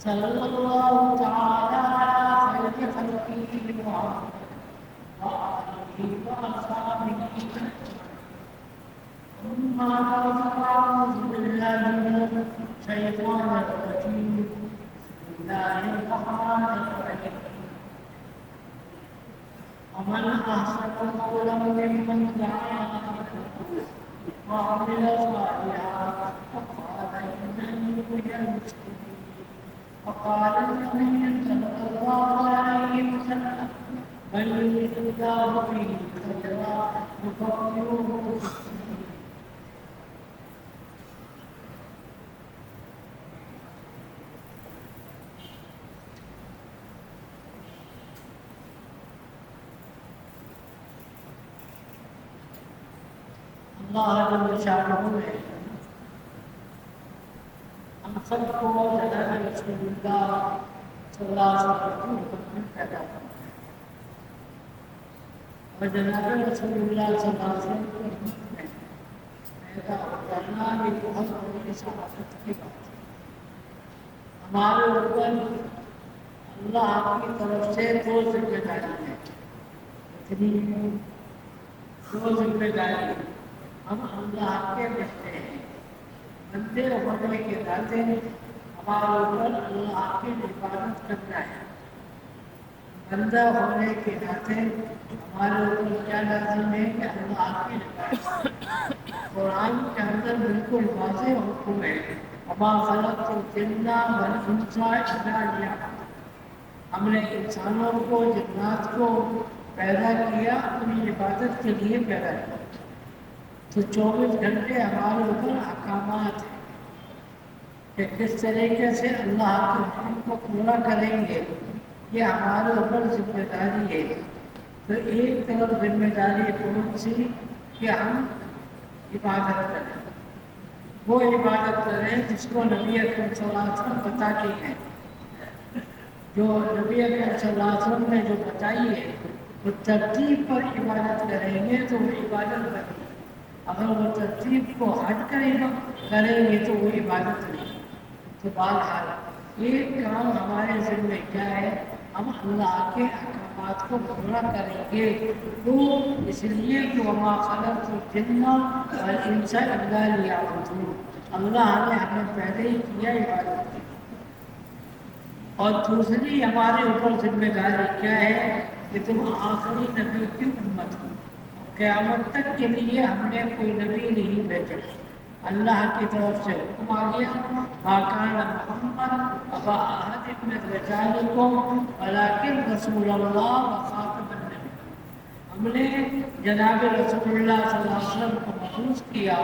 صلى الله تعالى على خير خلقه وآله وأصحابه أما بعد فأعوذ بالله من الشيطان الرجيم بسم الله الرحمن الرحيم ومن أحسن قولا ممن دعا وعمل صالحا وقال إنني من المسلمين وقال النبي صلى الله عليه وسلم من يريد الله به خيرا يفقهه في الدين. اللہ جل شانہ ہے ہم سب کو جناب رسول اللہ صلی اللہ علیہ وسلم کو پیدا کیا اور جناب رسول اللہ صلی اللہ علیہ وسلم کو پیدا کرنا بھی بہت بڑی سعادت کی بات ہے. ہمارے اوپر اللہ کی طرف سے دو ذمہ داری ہے. اتنی دو ذمہ داری ہم اللہ کے بندے ہیں. بندے ہونے کے ناطے ہمارے اوپر اللہ کی عبادت کرنا ہے. بندہ ہونے کے ناطے ہمارے اوپر کیا لازم ہے کہ اللہ کی عبادت. قرآن کے اندر بالکل واضح حکم ہے وما خلقت الجن والانس الا ليعبدون. ہم نے انسانوں کو جنات کو پیدا کیا اپنی عبادت کے لیے پیدا کیا. تو 24 گھنٹے ہمارے اوپر احکامات ہیں کہ کس طریقے سے اللہ کے حکم کو پورا کریں گے. یہ ہمارے اوپر ذمہ داری ہے. تو ایک طرف ذمہ داری کون سی کہ ہم عبادت کریں. وہ عبادت کریں جس کو نبی اکرم صلی اللہ علیہ وسلم بتا کے ہیں. جو نبی اکرم صلی اللہ علیہ وسلم نے جو بتائی ہے وہ ترتیب پر عبادت کریں گے تو وہ عبادت بنے گی. اگر وہ ترتیب کو ہٹ کریں گے تو وہ عبادت نہیں. تو بہرحال ایک کام ہمارے ذمہ کیا ہے ہم اللہ کے احکامات کو پورا کریں گے. تو اس لیے کہ وما خلقت الجن والانس الا ليعبدون. اللہ نے ہمیں پہلے ہی کیا عبادت کی. اور دوسری ہمارے اوپر ذمہ داری کیا ہے کہ تم آخری نبی کی امت ہو. قیامت تک کے لیے ہم نے کوئی نبی نہیں بھیجا. اللہ کی طرف سے حکم آ گیا ما کان محمد ابا احد من رجالکم ولکن رسول اللہ وخاتم النبیین. ہم نے جناب رسول اللہ صلی اللہ علیہ وسلم کو مبعوث کیا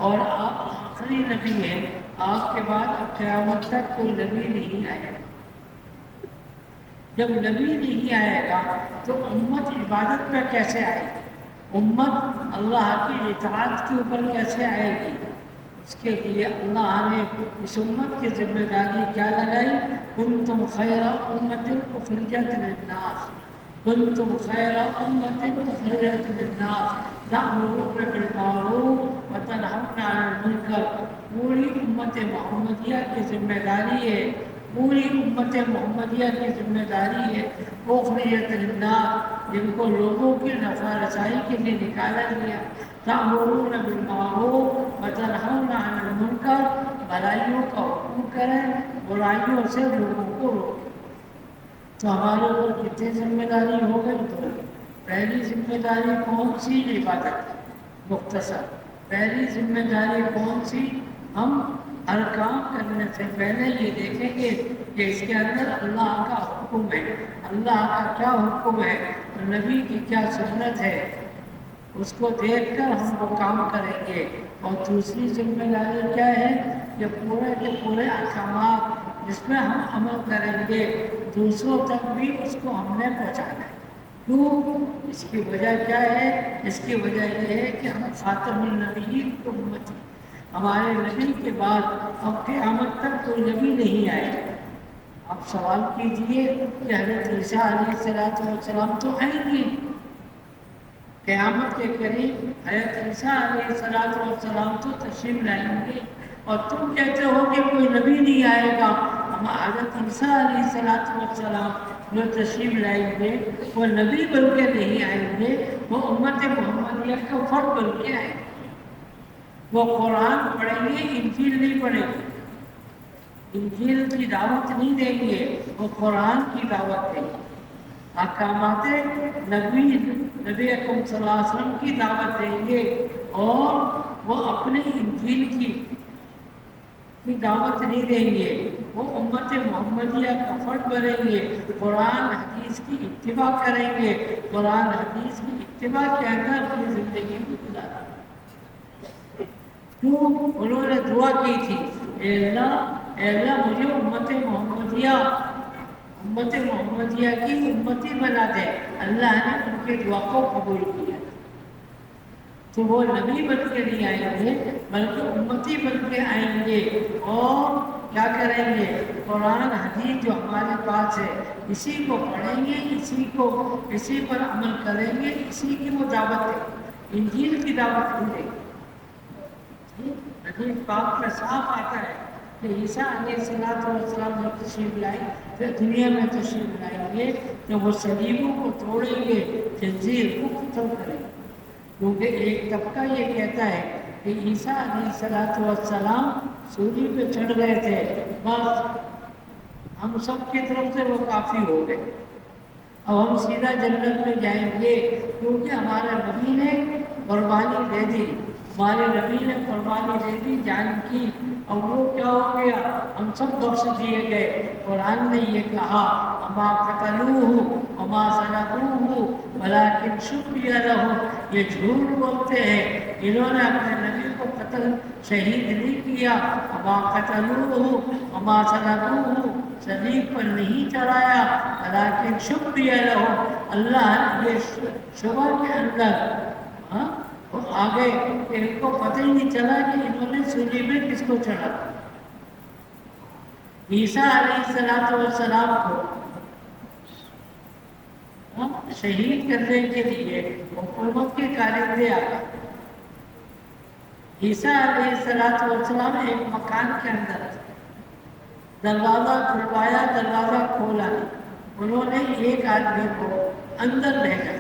اور آپ آخری نبی ہیں. آپ کے بعد اب قیامت تک کوئی نبی نہیں آئے گا. جب نبی نہیں آئے گا تو امت عبادت پہ کیسے آئے گی؟ امت اللہ کی اطاعت کے اوپر کیسے آئے گی؟ اس کے لیے اللہ نے اس امت کی ذمہ داری کیا لگائی؟ کنتم خیر امت اخرجت للناس. کنتم خیر امت اخرجت للناس تأمرون بالمعروف وتنہون عن المنکر. پوری امت محمدیہ کی ذمہ داری ہے. پوری امت محمدیہ کی ذمہ داری ہے اخرجت للناس جن کو لوگوں کی نفع رسائی کے لیے نکالا گیا. تأمرون بالمعروف وتنہون عن المنکر. بھلائیوں کا حکم کریں برائیوں سے لوگوں کو روکیں. تو ہمارے اوپر کتنی ذمہ داری ہو گئی؟ تو پہلی ذمہ داری کون سی؟ عبادت. مختصر پہلی ذمہ داری کون سی؟ ہم ہر کام کرنے سے پہلے یہ دیکھیں گے کہ اس کے اندر اللہ کا حکم ہے، اللہ کا کیا حکم ہے، نبی کی کیا سنت ہے، اس کو دیکھ کر ہم وہ کام کریں گے۔ اور دوسری ذمہ داری کیا ہے کہ پورے کے پورے احکامات جس میں ہم عمل کریں گے دوسروں تک بھی اس کو ہم نے پہنچانا ہے۔ کیوں؟ اس کی وجہ کیا ہے؟ اس کی وجہ یہ ہے کہ ہم خاتم النبیین کی امت ہیں، ہمارے نبی کے بعد اب قیامت تک کوئی نبی نہیں آئے۔ آپ سوال کیجئے کہ حضرت عیسیٰ علیہ السلام تو آئیں گے قیامت کے قریب، حضرت عیسیٰ علیہ السلام تو تشریف لائیں گے، اور تم کہتے ہو کہ کوئی نبی نہیں آئے گا۔ ہم حضرت عیسیٰ علیہ السلام جو تشریف لائیں گے وہ نبی بن کے نہیں آئیں گے، وہ امت محمدیہ کا فرد بن کے آئیں گے۔ وہ قرآن پڑھیں گے، انجیل نہیں پڑھیں گے، انجیل کی دعوت نہیں دیں گے، وہ قرآن کی دعوت دیں گے، احکامات نبی اکرم صلی اللہ علیہ وسلم کی دعوت دیں گے، اور وہ اپنے انجیل کی دعوت نہیں دیں گے، وہ امت محمدیہ کا فرد بنیں گے، قرآن حدیث کی اتباع کریں گے، قرآن حدیث کی اتباع کے اندر اپنی زندگی کو گزاریں گے۔ کیوں؟ انہوں نے دعا کی تھی، اے اللہ مجھے امت محمدیہ کی امتی بنا دے۔ اللہ نے ان کے دعا کو قبول کیا، تو وہ نبی بن کے نہیں آئیں گے بلکہ امتی بن کے آئیں گے، اور کیا کریں گے؟ قرآن حدیث جو ہمارے پاس ہے اسی کو پڑھیں گے، اسی پر عمل کریں گے، اسی کی وہ دعوت ہے، انجیل کی دعوت نہیں دیں گے۔ حدیث پاک میں صاف آتا ہے کہ عیسیٰ علیہ السلام جب تشریف لائیں، پھر دنیا میں تشریف لائیں گے تو وہ صلیبوں کو توڑیں گے، خنزیر کو ختم کریں گے، کیونکہ ایک طبقہ یہ کہتا ہے کہ عیسیٰ علیہ السلام سولی پہ چڑھ گئے تھے، بس ہم سب کی طرف سے وہ کافی ہو گئے، اب ہم سیدھا جنت میں جائیں گے، کیونکہ ہمارے نبی نے قربانی دے دی، ہمارے نبی نے قربانی دے دی جان کی، اور وہ کیا ہو گیا؟ ہم سب بخش دیے گئے۔ قرآن نے یہ کہا، وما قتلوہ وما صلبوہ ولکن شبیہ لہم، یہ جھوٹ بولتے ہیں، انہوں نے اپنے نبی کو قتل شہید نہیں کیا، وما قتلوہ وما صلبوہ، صلیب پر نہیں چڑھایا، ولکن شبیہ لہم، اللہ یہ شبہ کے اندر آگے ان کو پتہ ہی نہیں چلا کہ انہوں نے صلیب میں کس کو چڑھا۔ عیسیٰ علیہ السلام کو شہید کرنے کے لیے حکومت کے کارندے آ گئے۔ عیسیٰ علیہ السلام ایک مکان کے اندر دروازہ کھلوایا، دروازہ کھولا، انہوں نے ایک آدمی کو اندر بھیجا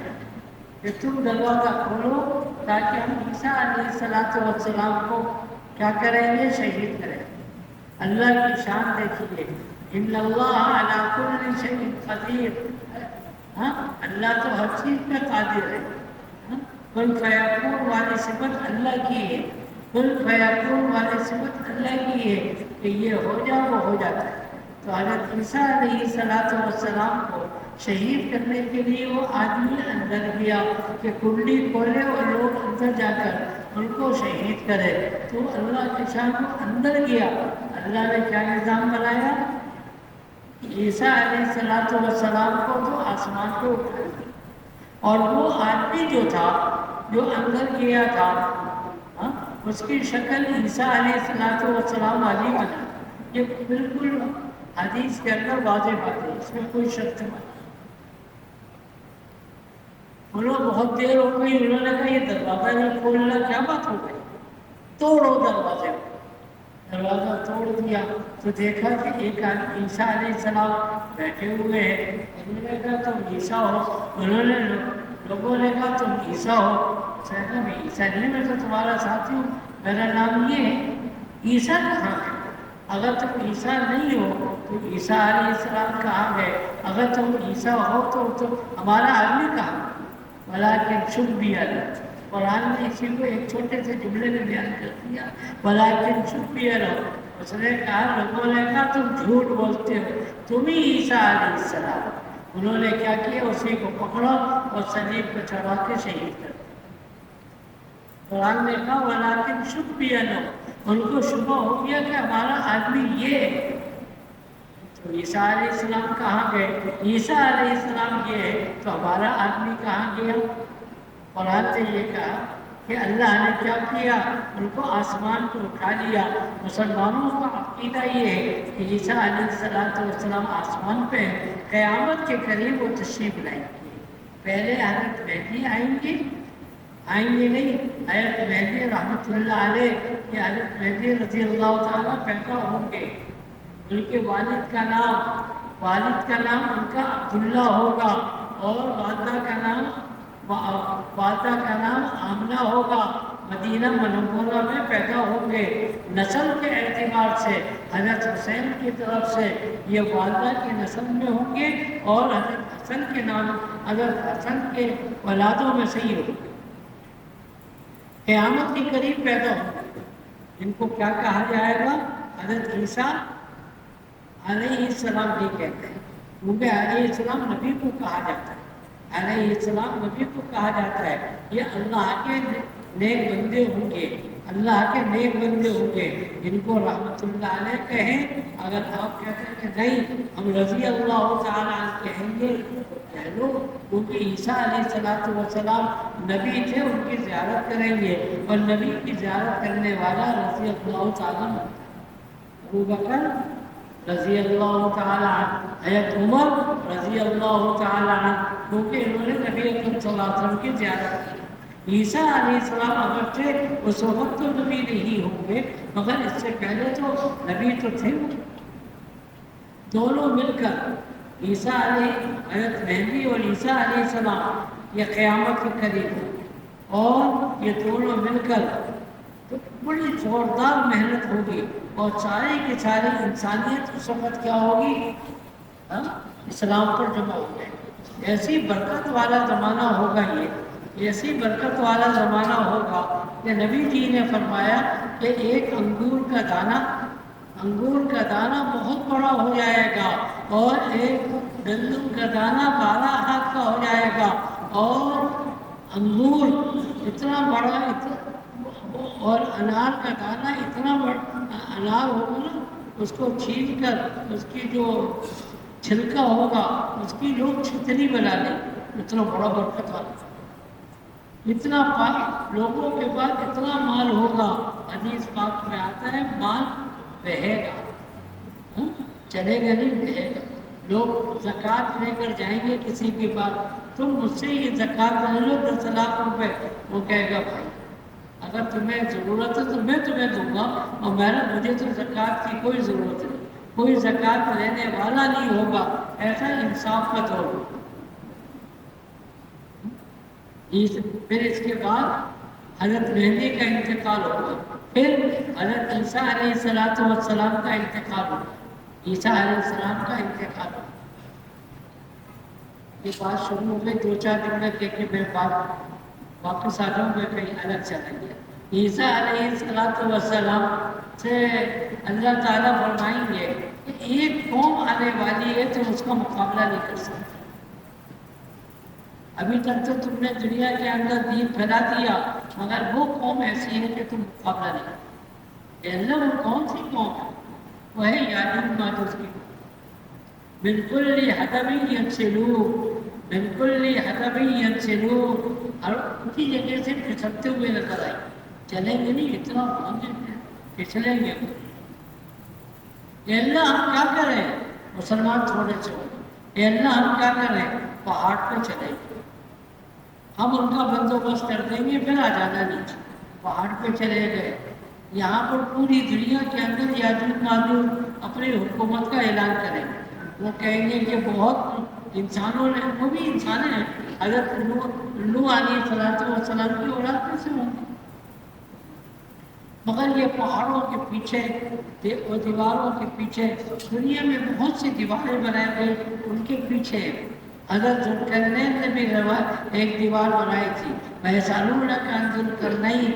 کہ تم دروازہ کھولو تاکہ ہم عیسیٰ علیہ السلام کو کیا کریں گے؟ شہید کریں گے۔ اللہ کی شان دیکھیے، ان اللہ علی کل شیء قدیر، اللہ تو ہر چیز پہ قادر ہے۔ کن فیکون والی صفت اللہ کی ہے، کن فیکون والی صفت اللہ کی ہے کہ یہ ہو جائے وہ ہو جاتا ہے۔ تو حضرت عیسیٰ علیہ السلام کو شہید کرنے کے لیے وہ آدمی اندر گیا کہ کنڈی کھولے اور لوگ اندر جا کر ان کو شہید کرے، تو اللہ کے شان کو اندر گیا۔ اللہ نے کیا نظام بنایا؟ عیسیٰ علیہ السلام کو تو آسمان کو اٹھایا، اور وہ آدمی جو تھا جو اندر گیا تھا اس کی شکل عیسیٰ علیہ السلام والی بنا۔ یہ بالکل حدیث کے اندر واضح بات ہے، اس میں کوئی شک نہیں۔ انہوں بہت دیر ہو گئی، انہوں نے کہا یہ دروازہ نہیں کھولنا، کیا بات ہو گئی؟ توڑو دروازے کو۔ دروازہ توڑ دیا تو دیکھا کہ ایک آدمی عیسیٰ علیہ السلام بیٹھے ہوئے ہیں۔ انہوں نے کہا تم عیسیٰ ہو؟ انہوں نے لوگوں نے کہا تم عیسیٰ ہو؟ اس نے کہا میں عیسیٰ نہیں، میں تو تمہارا ساتھی ہوں، میرا نام یہ ہے۔ عیسیٰ کہاں ہے؟ اگر تم عیسیٰ نہیں ہو تو عیسیٰ علیہ السلام کہاں ہے؟ اگر تم عیسیٰ ہو تو ہمارا آدمی کہاں؟ ولیکن شبیہ لہ، قرآن نے اسی کو ایک چھوٹے سے جملے میں بیان کر دیا، ولیکن چھپیے رہو۔ اس نے کہا لوگوں نے کہا تم جھوٹ بولتے ہو، تم ہی عیسیٰ علیہ السلام۔ انہوں نے کیا کیا، اسی کو پکڑو اور صلیب پہ چڑھا کے شہید کر دیا۔ قرآن نے کہا ولیکن چھپیے رہو، ان کو شبہ ہو گیا کہ ہمارا آدمی یہ ہے۔ تو عیسیٰ علیہ السلام کہاں گئے؟ عیسیٰ علیہ السلام یہ ہے تو ہمارا آدمی کہاں گیا؟ قرآن نے یہ کہا کہ اللہ نے کیا کیا، ان کو آسمان کو اٹھا لیا۔ مسلمانوں کا عقیدہ یہ ہے کہ عیسیٰ علیہ السلام آسمان پہ ہیں، قیامت کے قریب وہ تشریف لائیں گے۔ پہلے حضرت مہدی آئیں گے نہیں، حضرت مہدی رحمۃ اللہ علیہ کہ حضرت مہدی رضی اللہ تعالیٰ پیدا ہوں گے۔ ان کے والد کا نام ان کا عبداللہ ہوگا، اور والدہ کا نام آمنہ ہوگا۔ مدینہ منورہ میں پیدا ہوں گے۔ نسل کے اعتبار سے حضرت حسین کی طرف سے یہ والدہ کی نسل میں ہوں گے، اور حضرت حسن کے اولادوں میں سے ہی ہوں گے۔ قیامت کے قریب پیدا ہوں گے۔ ان کو کیا کہا جائے گا؟ حضرت عیسیٰ علیہ السلام بھی کہتے ہیں، کیونکہ علیہ السلام نبی کو کہا جاتا ہے، علیہ السلام نبی کو کہا جاتا ہے۔ یہ اللہ کے نیک بندے ہوں گے، اللہ کے نیک بندے ہوں گے، جن کو رحمت اللہ علیہ کہیں۔ اگر آپ کہتے ہیں کہ نہیں ہم رضی اللہ تعالیٰ عنہ کہیں گے، کہہ لو، کیونکہ عیسیٰ علیہ السلام نبی تھے، ان کی زیارت کریں گے، اور نبی کی زیارت کرنے والا رضی اللہ تعالیٰ عنہ۔ ابو بکر رضی اللہ تعالیٰ عنہ، حضرت عمر رضی اللہ تعالیٰ عنہ، کیونکہ انہوں نے نبی اکرم صلی اللہ علیہ وسلم کی زیارت کی۔ عیسیٰ علیہ السلام اگرچہ اس وقت تو نبی نہیں ہوں گے، مگر اس سے پہلے تو نبی تو تھے۔ دونوں مل کر عیسیٰ حضرت مہدی اور عیسیٰ علیہ السلام یہ قیامت کے قریب ہیں، اور یہ دونوں مل کر بڑی زوردار محنت ہوگی، اور ساری کی ساری انسانیت اس وقت کیا ہوگی؟ اسلام پر جمع ہو جائے گی۔ ایسی برکت والا زمانہ ہوگا، یہ ایسی برکت والا زمانہ ہوگا کہ نبی جی نے فرمایا کہ ایک انگور کا دانہ بہت بڑا ہو جائے گا، اور ایک گندم کا دانہ 12 ہاتھ کا ہو جائے گا، اور انگور اتنا بڑا اور انار کا دانہ اتنا بڑا انار ہوگا نا، اس کو چھین کر اس کی جو چھلکا ہوگا اس کی لوگ چھتری بنا لیں، اتنا بڑا برکت والا، اتنا لوگوں کے پاس اتنا مال ہوگا۔ حدیث پاک میں آتا ہے مال بہے گا، چلے گا نہیں، بہے گا۔ لوگ زکوٰۃ لے کر جائیں گے کسی کے پاس، تم مجھ سے یہ زکوٰۃ لے لو 10 لاکھ روپے، وہ کہے گا بھائی اگر تمہیں ضرورت ہے تو میں تمہیں دوں گا، اور مجھے تو زکوٰۃ کی کوئی ضرورت نہیں، کوئی زکوٰۃ لینے والا نہیں ہوگا۔ ایسا انصاف کا دور ہوگا۔ پھر اس کے بعد حضرت مہدی کا انتقال ہوگا، پھر حضرت عیسیٰ علیہ السلام کا انتقال ہوگا، عیسیٰ علیہ السلام کا انتقال ہوگا۔ یہ بات شروع ہو گئی، 2-4 دن میں کہ میں بات واپس آ جاؤں گا، کہیں الگ چلیں گے۔ عیسیٰ علیہ السلام سے اللہ تعالیٰ فرمائیں گے کہ ایک قوم آنے والی ہے، تم اس کا مقابلہ نہیں کر سکتے۔ ابھی تک تو تم نے دنیا کے اندر دین پھیلا دیا، مگر وہ قوم ایسی ہے کہ تم مقابلہ نہیں کرتے۔ اللہ وہ کون سی قوم ہے؟ وہ ہے یاجوج ماجوج کی قوم۔ بالکل حدبی ینسلون، بالکل حدبی ینسلون، اور اسی جگہ سے پھسلتے ہوئے نظر آئے، چلیں گے نہیں، اتنا پھسلیں گے۔ اے اللہ ہم کیا کریں؟ مسلمان تھوڑے سے ہو، اے اللہ ہم کیا کریں؟ پہاڑ پہ چلیں گے، ہم ان کا بندوبست کر دیں گے، پھر آ جانا نیچے۔ پہاڑ پہ چلے گئے، یہاں پر پوری دنیا کے اندر یاجوج ماجوج اپنی حکومت کا اعلان کریں گے۔ وہ کہیں گے کہ بہت انسانوں نے، وہ بھی انسان ہیں، حضرت نوح علیہ السلام کی اولاد میں سے ہوں گے، مگر یہ پہاڑوں کے پیچھے اور دیواروں کے پیچھے، دنیا میں بہت سی دیواریں بنائے گئے، ان کے پیچھے حضرت ذوالقرنین نے بھی ایک دیوار بنائی تھی، وَيَسْأَلُونَكَ عَنْ ذِي الْقَرْنَيْنِ،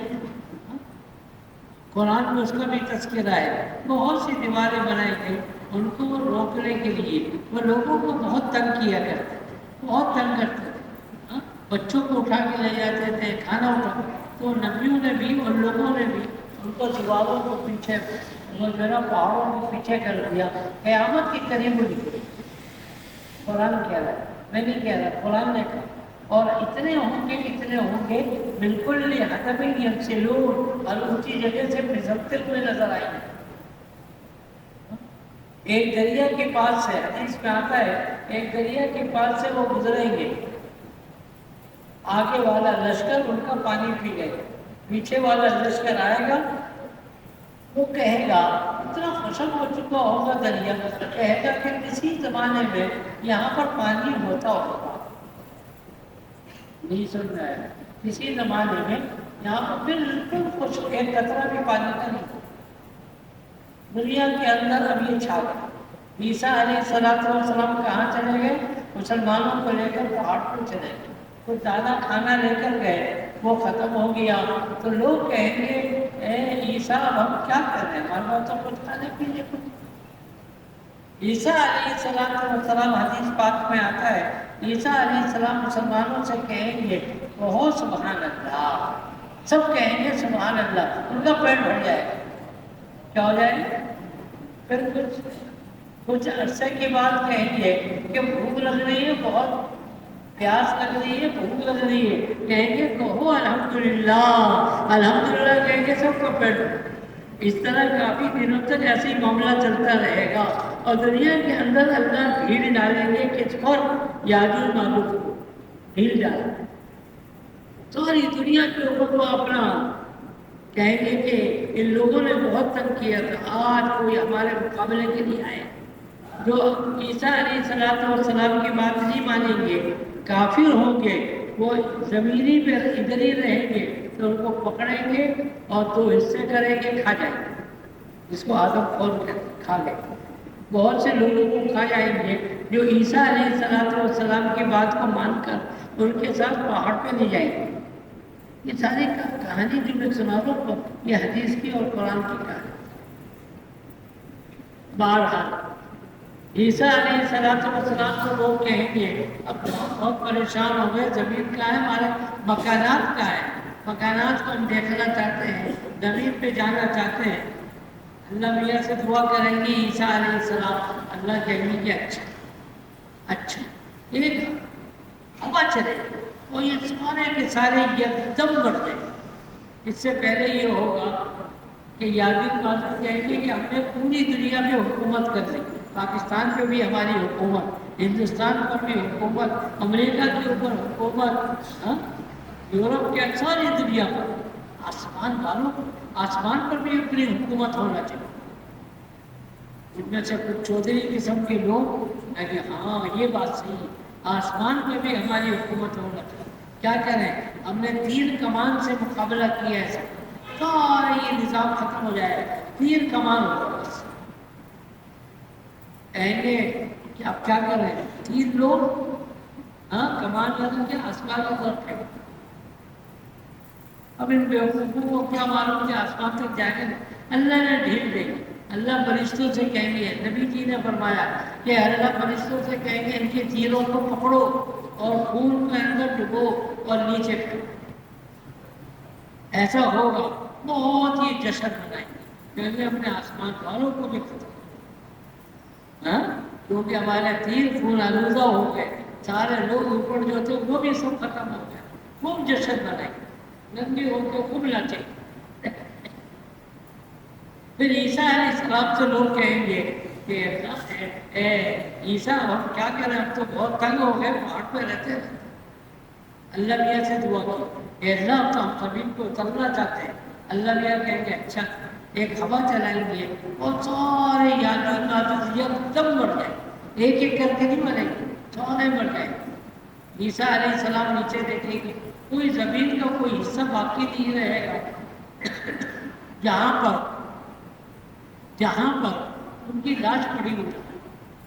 قرآن میں اس کا بھی تذکرہ ہے۔ بہت سی دیواریں بنائی گئی ان کو روکنے کے لیے، وہ لوگوں کو بہت تنگ کیا کرتے تھے، بہت تنگ کرتے تھے، بچوں کو اٹھا کے لے جاتے تھے، کھانا اٹھا، تو نبیوں نے بھی اور لوگوں نے بھی ان کو دیواروں کو پیچھے، پہاڑوں کو پیچھے کر دیا، قیامت کے قریب ہوئی۔ قرآن کہہ رہا ہے، میں نہیں کہہ رہا، قرآن نے کہا، اور اتنے ہوں گے بالکل حتم یمثلون، اور اونچی جگہ سے پھسلتے ہوئے نظر آئیں گے۔ ایک دریا کے پاس سے، حدیث میں آتا ہے، ایک دریا کے پاس سے وہ گزریں گے، آگے والا لشکر ان کا پانی پی گئے، پیچھے والا لشکر آئے گا، وہ کہے گا، اتنا خشک ہو چکا ہوگا دریا، کہے گا کہ کسی زمانے میں یہاں پر پانی ہوتا ہوگا، نہیں سن رہا ہے، کسی زمانے میں یہاں پر بالکل خشک، ایک قطرہ بھی پانی کا نہیں، دنیا کے اندر اب یہ چھا گیا۔ عیسیٰ علیہ السلام کہاں چلے گئے؟ مسلمانوں کو لے کر پہاڑ پر چلے گئے، کچھ زیادہ کھانا لے کر گئے، وہ ختم ہو گیا، تو لوگ کہیں گے اے عیسیٰ اب ہم کیا کر رہے ہیں، ہمارے پاس تو کچھ کھانے پینے کو۔ عیسیٰ علیہ السلام، حدیث پاک میں آتا ہے، عیسیٰ علیہ السلام مسلمانوں سے کہیں گے کہو سبحان اللہ، سب کہیں گے سبحان اللہ، ان کا پیٹ بھر جائے گا، کیا ہو جائے گا؟ پھر کچھ عرصے کے بعد کہیں گے کہ بھوک لگ رہی ہے، بہت پیاس لگ رہی ہے، بھوک لگ رہی ہے، کہیں گے کہو الحمدللہ، الحمدللہ کہیں گے، سب کا پیٹ۔ اس طرح کافی دنوں تک ایسے ہی معاملہ چلتا رہے گا، اور دنیا کے اندر اللہ بھیڑ ڈالیں گے، کس پر؟ یاجوج ماجوج کو بھیڑ ڈالیں گے، ساری دنیا کے اوپر وہ اپنا کہیں گے کہ ان لوگوں نے بہت تنگ کیا تھا، آج کوئی ہمارے مقابلے کے لیے آئے، جو عیسیٰ علیہ السلام کی بات نہیں مانیں گے، کافر ہوں گے، وہ زمینی پہ ادھر ہی رہیں گے، تو ان کو پکڑیں گے اور دو حصے کریں گے، کھا جائیں گے، جس کو آدم کھول کر کھا لیں گے۔ بہت سے لوگوں کو کھا جائیں گے جو عیسیٰ علیہ السلام کی بات کو مان کر ان کے ساتھ پہاڑ پہ نہیں جائیں گے۔ یہ ساری کہانی جو میں سنا رہا ہوں، یہ حدیث کی اور قرآن کی کہانی۔ بہرحال عیسیٰ علیہ السلام کو لوگ کہیں گے، اب بہت پریشان ہو گئے، زمین کا ہے، ہمارے مکانات کا ہے، مکانات کو ہم دیکھنا چاہتے ہیں، زمین پہ جانا چاہتے ہیں۔ اللہ میاں سے دعا کریں گے عیسیٰ علیہ السلام، اللہ کہیں گے اچھا ایک ہوا چلے، اور یہ سارے کے سارے یکدم بڑھ گئے۔ اس سے پہلے یہ ہوگا کہ یاجوج ماجوج کہیں گے کہ ہم نے پوری دنیا میں حکومت کر لی، پاکستان پہ بھی ہماری حکومت، ہندوستان پر بھی حکومت، امریکہ کے اوپر حکومت، یورپ کے ساری دنیا پر، آسمان والوں پر، آسمان پر بھی اپنی حکومت ہونا چاہیے۔ ان میں سے کچھ چودھری قسم کے لوگ کہ ہاں یہ بات صحیح ہے، آسمان پہ بھی ہماری حکومت ہونا چاہیے۔ کیا کریں؟ ہم نے تیر کمان سے مقابلہ کیا ہے، سارا یہ نظام ختم ہو جائے گا، تیر کمان ہوگا بس۔ کہیں گے کہ اب کیا کریں؟ تیر لوگ کمان لگا کے آسمان کی طرف پھینکو۔ اب ان بیوقوفوں کو کیا معلوم کہ آسمان تک جائیں گے؟ اللہ نے ڈھیل دے گی، اللہ فرشتوں سے کہیں گے، نبی جی نے فرمایا کہ اللہ فرشتوں سے کہیں گے ان کے تیروں کو پکڑو اور خون کے اندر ڈبو اور نیچے پھینکو۔ ایسا ہوگا، بہت ہی جشن منائیں گے، کہیں گے اپنے آسمان والوں کو بھی ختم، کیونکہ ہمارے تیر خون آلودہ ہو گئے، سارے لوگ اوپر جو تھے وہ بھی سب ختم ہو گئے، خوب جشن منائیں گے، ننگے ہو کے خوب ناچیں گے۔ پھر عیسیٰ علیہ السلام سے لوگ کہیں گے کہ اے عیسیٰ ہم کیا کریں، ہم تو بہت تنگ ہو گئے، پہاڑ پہ رہتے ہیں۔ اللہ میاں سے دعا کی، اے اللہ تو ہم زمین کو اترنا چاہتے ہیں۔ اللہ میاں کہیں گے اچھا، ایک ہوا چلائیں گے اور سارے یاجوج ماجوج یکدم مر جائیں گے، ایک ایک کر کے نہیں مریں گے، سارے مر جائیں گے۔ عیسیٰ علیہ السلام نیچے دیکھیں گے، کوئی زمین کا کوئی حصہ باقی نہیں رہے گا، جہاں پر ان کی لاش پڑی ہوئی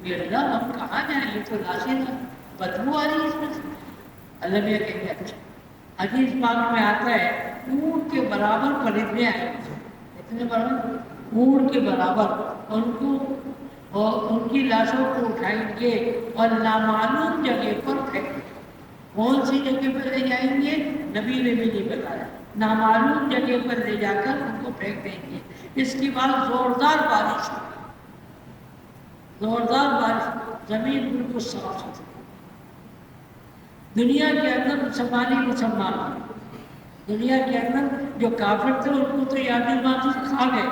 ہے۔ اللہ ہم کہاں جائیں، یہ تو لاش ہی نہ، بدبو آ رہی ہے اس میں سے. اللہ بھی کہیں گے اچھا. حدیث پاک میں آتا ہے اونٹ کے برابر پرندے آئے, اتنے برابر اونٹ کے برابر, ان کو اور ان کی لاشوں کو اٹھائیں گے اور نامعلوم جگہ پر پھینک دیں. کون سی جگہ پر لے جائیں گے نبی نے بھی نہیں بتایا, نامعلوم جگہ پر لے جا کر ان کو پھینک دیں گے. اس کے بعد زوردار بارش, زوردار بارش, زمین بالکل صاف ستھری. دنیا کے اندر مسلمان ہی مسلمان ہیں. دنیا کے اندر جو کافر تھے ان کو تو یادی بازی کھا گئے,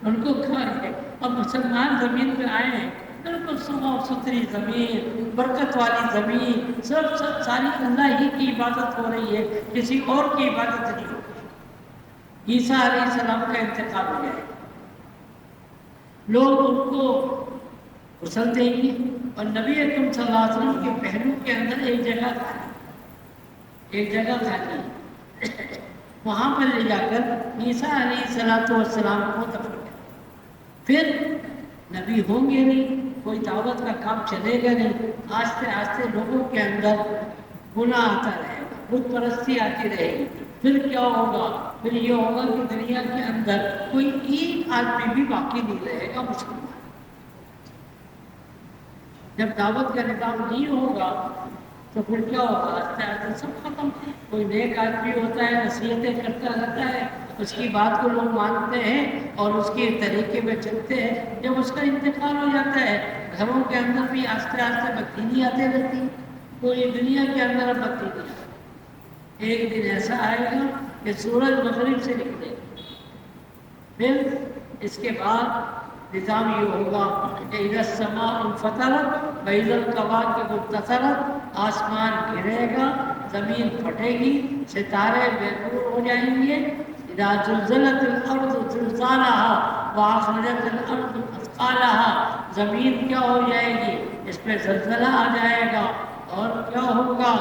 ان کو کھا گئے. اب مسلمان زمین پہ آئے ہیں, بالکل صاف ستھری زمین, برکت والی زمین, سب ساری اللہ ہی کی عبادت ہو رہی ہے, کسی اور کی عبادت نہیں ہو رہی. عیسیٰ علیہ السلام کا انتقال ہو جائے, لوگ ان کو غسل دیں گے اور نبی اکرم صلی اللہ علیہ وسلم کے پہلو کے اندر ایک جگہ خالی, ایک جگہ خالی, وہاں پر لے جا کر عیسیٰ علیہ السلام کو دفن کریں. پھر نبی ہوں گے نہیں, کوئی دعوت کا کام چلے گا نہیں. آہستہ آہستہ لوگوں کے اندر گناہ آتا رہے گا, بت پرستی آتی رہے گی. پھر کیا ہوگا, پھر یہ ہوگا کہ دنیا کے اندر کوئی ایک آدمی بھی باقی نہیں رہے گا مسلمان. جب دعوت کا نظام نہیں ہوگا تو پھر کیا ہوگا, آہستہ آہستہ سب ختم. کوئی نیک آدمی ہوتا ہے, نصیحتیں کرتا رہتا ہے, اس کی بات کو لوگ مانتے ہیں اور اس کے طریقے میں چلتے ہیں. جب اس کا انتقال ہو جاتا ہے, گھروں کے اندر بھی آہستہ آہستہ بتینی آتے رہتی ہیں. پوری دنیا کے اندر اب بتی نہیں آتی. ایک دن ایسا آئے گا کہ سورج مغرب سے نکلے, پھر اس کے بعد نظام یہ ہوگا کہ اذا السماء انفطرت واذا الکواکب انتثرت, آسمان گرے گا, زمین پھٹے گی, ستارے بے نور ہو جائیں گے. اذا زلزلت الارض زلزالها واخرجت الارض اثقالها, زمین کیا ہو جائے گی, اس پہ زلزلہ آ جائے گا. اور کیا ہوگا,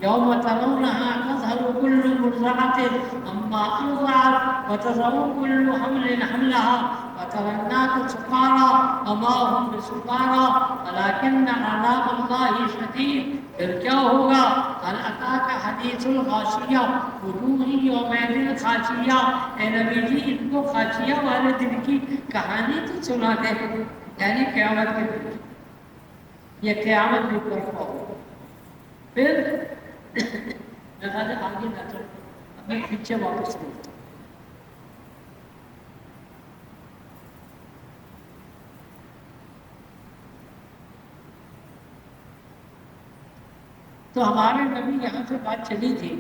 یوم ترونها تذهل كل مرضعة عما أرضعت وتضع كل حمل حملها وترى الناس سكارى وما هم بسكارى ولكن عذاب الله شديد. پھر کیا ہوگا, هل أتاك حديث الغاشية وجوه يومئذ خاشعة. اے نبی جی ان کو خاشعہ والے دن کی کہانی تو سنا دے, یعنی قیامت کے دن, یہ قیامت بھی برپا ہوگا. پھر آگے نہ چلو, ابھی پیچھے واپس لے. تو ہمارے نبی یہاں سے بات چلی تھی,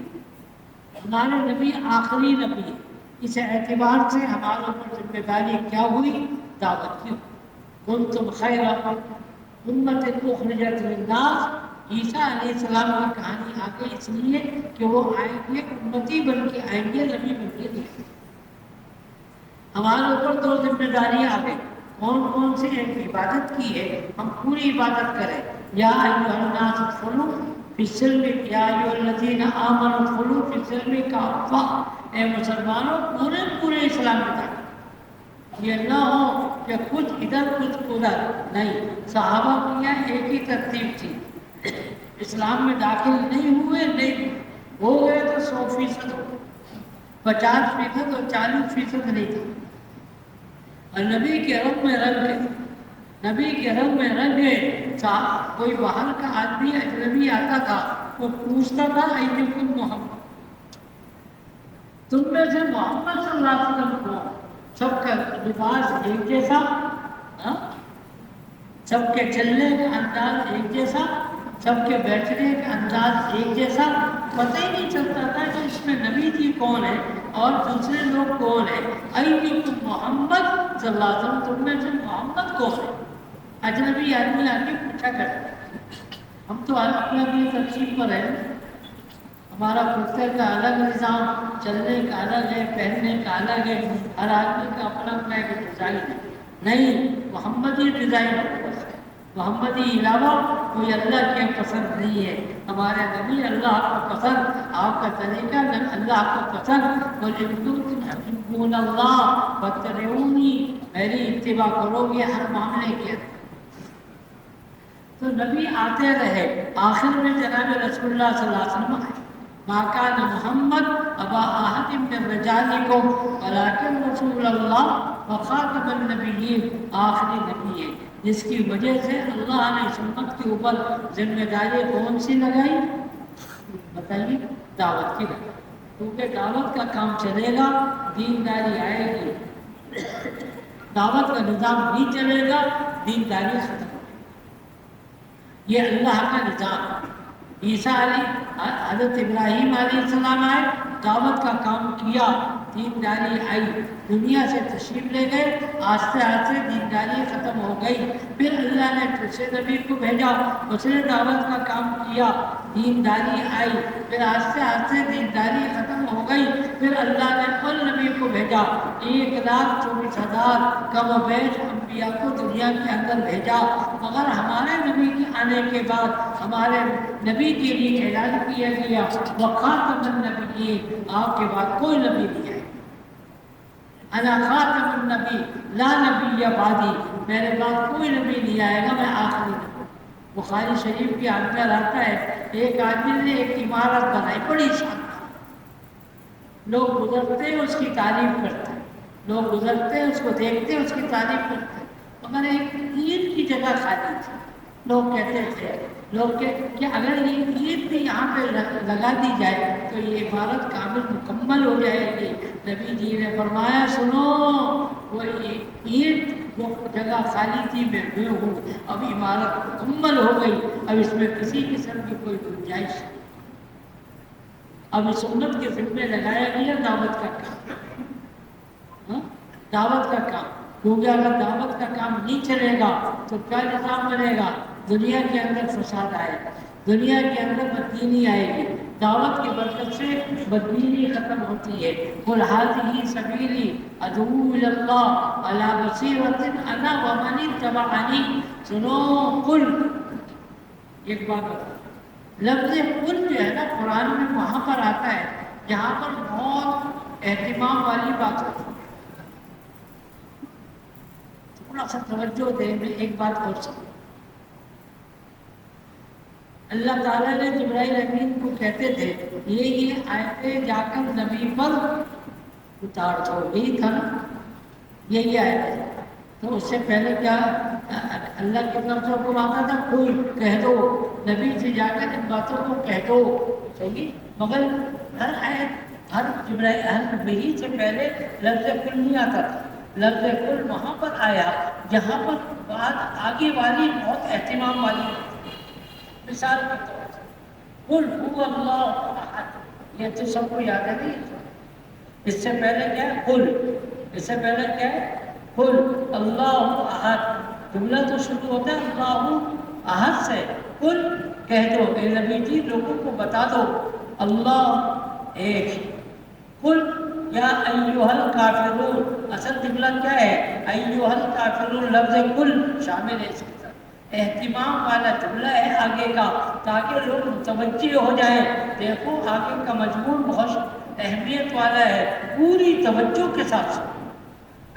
ہمارے نبی آخری نبی, اس اعتبار سے ہمارے اوپر ذمہ داری کیا ہوئی, دعوت کی. کنتم خیر امت اخرجت للناس. عیسیٰ علیہ السلام کی کہانی آ گئی اس لیے کہ وہ آئیں گے, امتی بن کے آئیں گے, نبی بن کے نہیں. ہمارے اوپر دو ذمہ داریاں آ گئی. کون کون سی؟ ایک عبادت کی ہے, ہم پوری عبادت کریں. یا ایھا الناس ادخلوا فی السلم, یا ایھا الذین آمنوا ادخلوا فی السلم کافہ. اے مسلمانوں پورے اسلام میں داخل. یہ نہ ہو کہ کچھ ادھر کچھ ادھر, نہیں. صحابہ کی ایک ہی ترتیب تھی, اسلام میں داخل نہیں ہوئے, نہیں ہو گئے تو 100% ہو, 50% اور 40% نہیں تھا. اور نبی کے رنگ میں رنگ گئے, نبی کے رنگ میں رنگ گئے. کوئی باہر کا آدمی اجنبی آتا تھا, وہ پوچھتا تھا ایکم محمد, تم میں سے محمد صلی اللہ علیہ وسلم کو. سب کا لباس ایک جیسا, سب کے چلنے کا انداز ایک جیسا, سب کے بیٹھنے کا انداز ایک جیسا. پتہ ہی نہیں چلتا تھا کہ اس میں نبی جی کون ہے اور دوسرے لوگ کون ہیں. ایکم محمد صلی اللہ علیہ وسلم, تم میں سے محمد کون ہے. اجنبی آدمی آ کے پوچھا کرتا. ہم تو اپنے اپنی ترتیب پر ہیں, ہمارا کرتے کا الگ نظام, چلنے کا الگ ہے, پہننے کا الگ ہے, ہر آدمی کا اپنا اپنا ایک ڈیزائن ہے. نہیں, محمدی ڈیزائن ہے. محمدی علاوہ کوئی اللہ کے پسند نہیں ہے. ہمارے نبی اللہ کو پسند, آپ کا طریقہ اللہ کو پسند. وَإِن اللَّهَ فَاتَّبِعُونِي, میری اتباع کرو گے ہر معاملے کے. تو نبی آتے رہے، آخر میں جناب رسول اللہ صلی اللہ علیہ وسلم آئے۔ ما کان محمد ابا احد من رجالکم ولکن رسول اللہ وخاتم النبیین، آخری نبی ہے جس کی وجہ سے اللہ نے اس امت کے اوپر ذمہ داری کون سی لگائی؟ بتائیے، دعوت کی لگائی، کیونکہ دعوت کا کام چلے گا، دینداری آئے گی، دعوت کا نظام نہیں چلے گا، دینداری ختم ہو جائے گی۔ یہ اللہ کا نظام۔ عیسیٰ حضرت ابراہیم علیہ السلام آئے، دعوت کا کام کیا، دینداری آئی، دنیا سے تشریف لے گئے، آہستہ آہستہ دینداری ختم ہو گئی۔ پھر اللہ نے دوسرے نبی کو بھیجا، اس نے دعوت کا کام کیا، دینداری آئی، پھر آہستہ آہستہ دینداری ختم ہو گئی۔ پھر اللہ نے کل نبی کو بھیجا، 1,24,000 کم و بیش انبیاء کو دنیا کے اندر بھیجا، مگر ہمارے نبی کے آنے کے بعد ہمارے نبی کے لیے اعلان کیا گیا وخاتم النبیین، آپ کے بعد کوئی نبی نہیں آئے، انا خاتم النبی لا نبی بعدی، میرے بعد کوئی نبی نہیں آئے گا، میں آخری نبی۔ بخاری شریف کے اندر آتا ہے، ایک آدمی نے ایک عمارت بنائی بڑی شاندار، لوگ گزرتے ہیں اس کی تعریف کرتے ہیں، لوگ گزرتے ہیں اس کو دیکھتے ہیں، اس کی تعریف کرتے ہیں، مگر ایک اینٹ کی جگہ خالی تھی۔ لوگ کہتے تھے کہ اگر یہ اینٹ بھی یہاں پہ لگا دی جائے تو یہ عمارت کامل مکمل ہو جائے گی۔ نبی جی نے فرمایا سنو، وہ اینٹ جو جگہ خالی تھی میں ہوں، اب عمارت مکمل ہو گئی، اب اس میں کسی قسم کی کوئی گنجائش نہیں، اب اس امت کے ذمہ لگایا گیا دعوت کا کام، دعوت کا کام، کیونکہ اگر دعوت کا کام نہیں چلے گا تو کیا نظام بنے گا؟ دنیا کے اندر فساد آئے گا، دنیا کے اندر بددینی آئے گی، دعوت کی برکت سے بددینی ختم ہوتی ہے۔ قل ھذہ سبیلی ادعو الی اللہ علی بصیرۃ انا ومن اتبعنی، سنو قل، ایک بات بتا، لفظ قل جو ہے نا قرآن میں وہاں پر آتا ہے جہاں پر بہت اہتمام والی بات ہوتی ہے۔ تھوڑا سا توجہ دے، میں ایک بات اور سمجھ، اللہ تعالیٰ نے جبرائیل امین کو کہتے تھے یہ آیتیں جا کر نبی پر اتار دو، یہی تھا نا، یہی آیتیں، تو اس سے پہلے کیا اللہ کی طرف سے حکم آتا تھا کوئی کہہ دو، نبی سے جا کر ان باتوں کو کہہ دو، صحیح، مگر ہر آیت ہر نبی سے پہلے لفظ کل نہیں آتا تھا، لفظ کل وہاں پر آیا جہاں پر بات آگے والی بہت اہتمام والی ہوتی۔ مثال کے طور پر قل هو اللہ احد، یہ تو سب کو یاد ہے نہیں، اس سے پہلے کیا ہے قل، اس سے پہلے کیا ہے قل اللہ احد، جملہ تو شروع ہوتا ہے اللہ احد سے، قل کہہ دو، اے نبی جی لوگوں کو بتا دو اللہ ایک، قل یا ایھا الکافرون، اصل جملہ کیا ہے ایھا الکافرون، لفظ قل شامل ہے، اہتمام والا جملہ ہے آگے کا، تاکہ لوگ متوجہ ہو جائیں، دیکھو آگے کا مضمون بہت اہمیت والا ہے، پوری توجہ کے ساتھ سنو،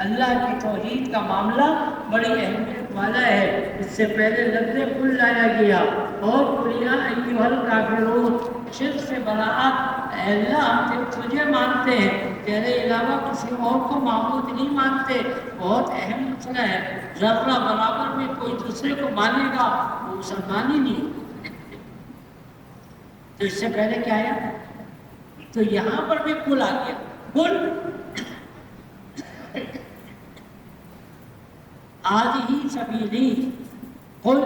اللہ کی توحید کا معاملہ بڑی اہمیت والا ہے۔ اس سے پہلے لفظ قل لایا گیا، اور قل یا ایھا الکافرون، شرک سے براءت، اے اللہ ہم تجھے مانتے ہیں، تیرے علاوہ کسی اور کو معبود نہیں مانتے، بہت اہم مسئلہ ہے، ذرہ برابر میں کوئی دوسرے کو مانے گا وہ مسلمان ہی نہیں ہوگا۔ تو اس سے پہلے کیا ہے، تو یہاں پر بھی قل آ گیا، قل ھذہ سبیلی، قل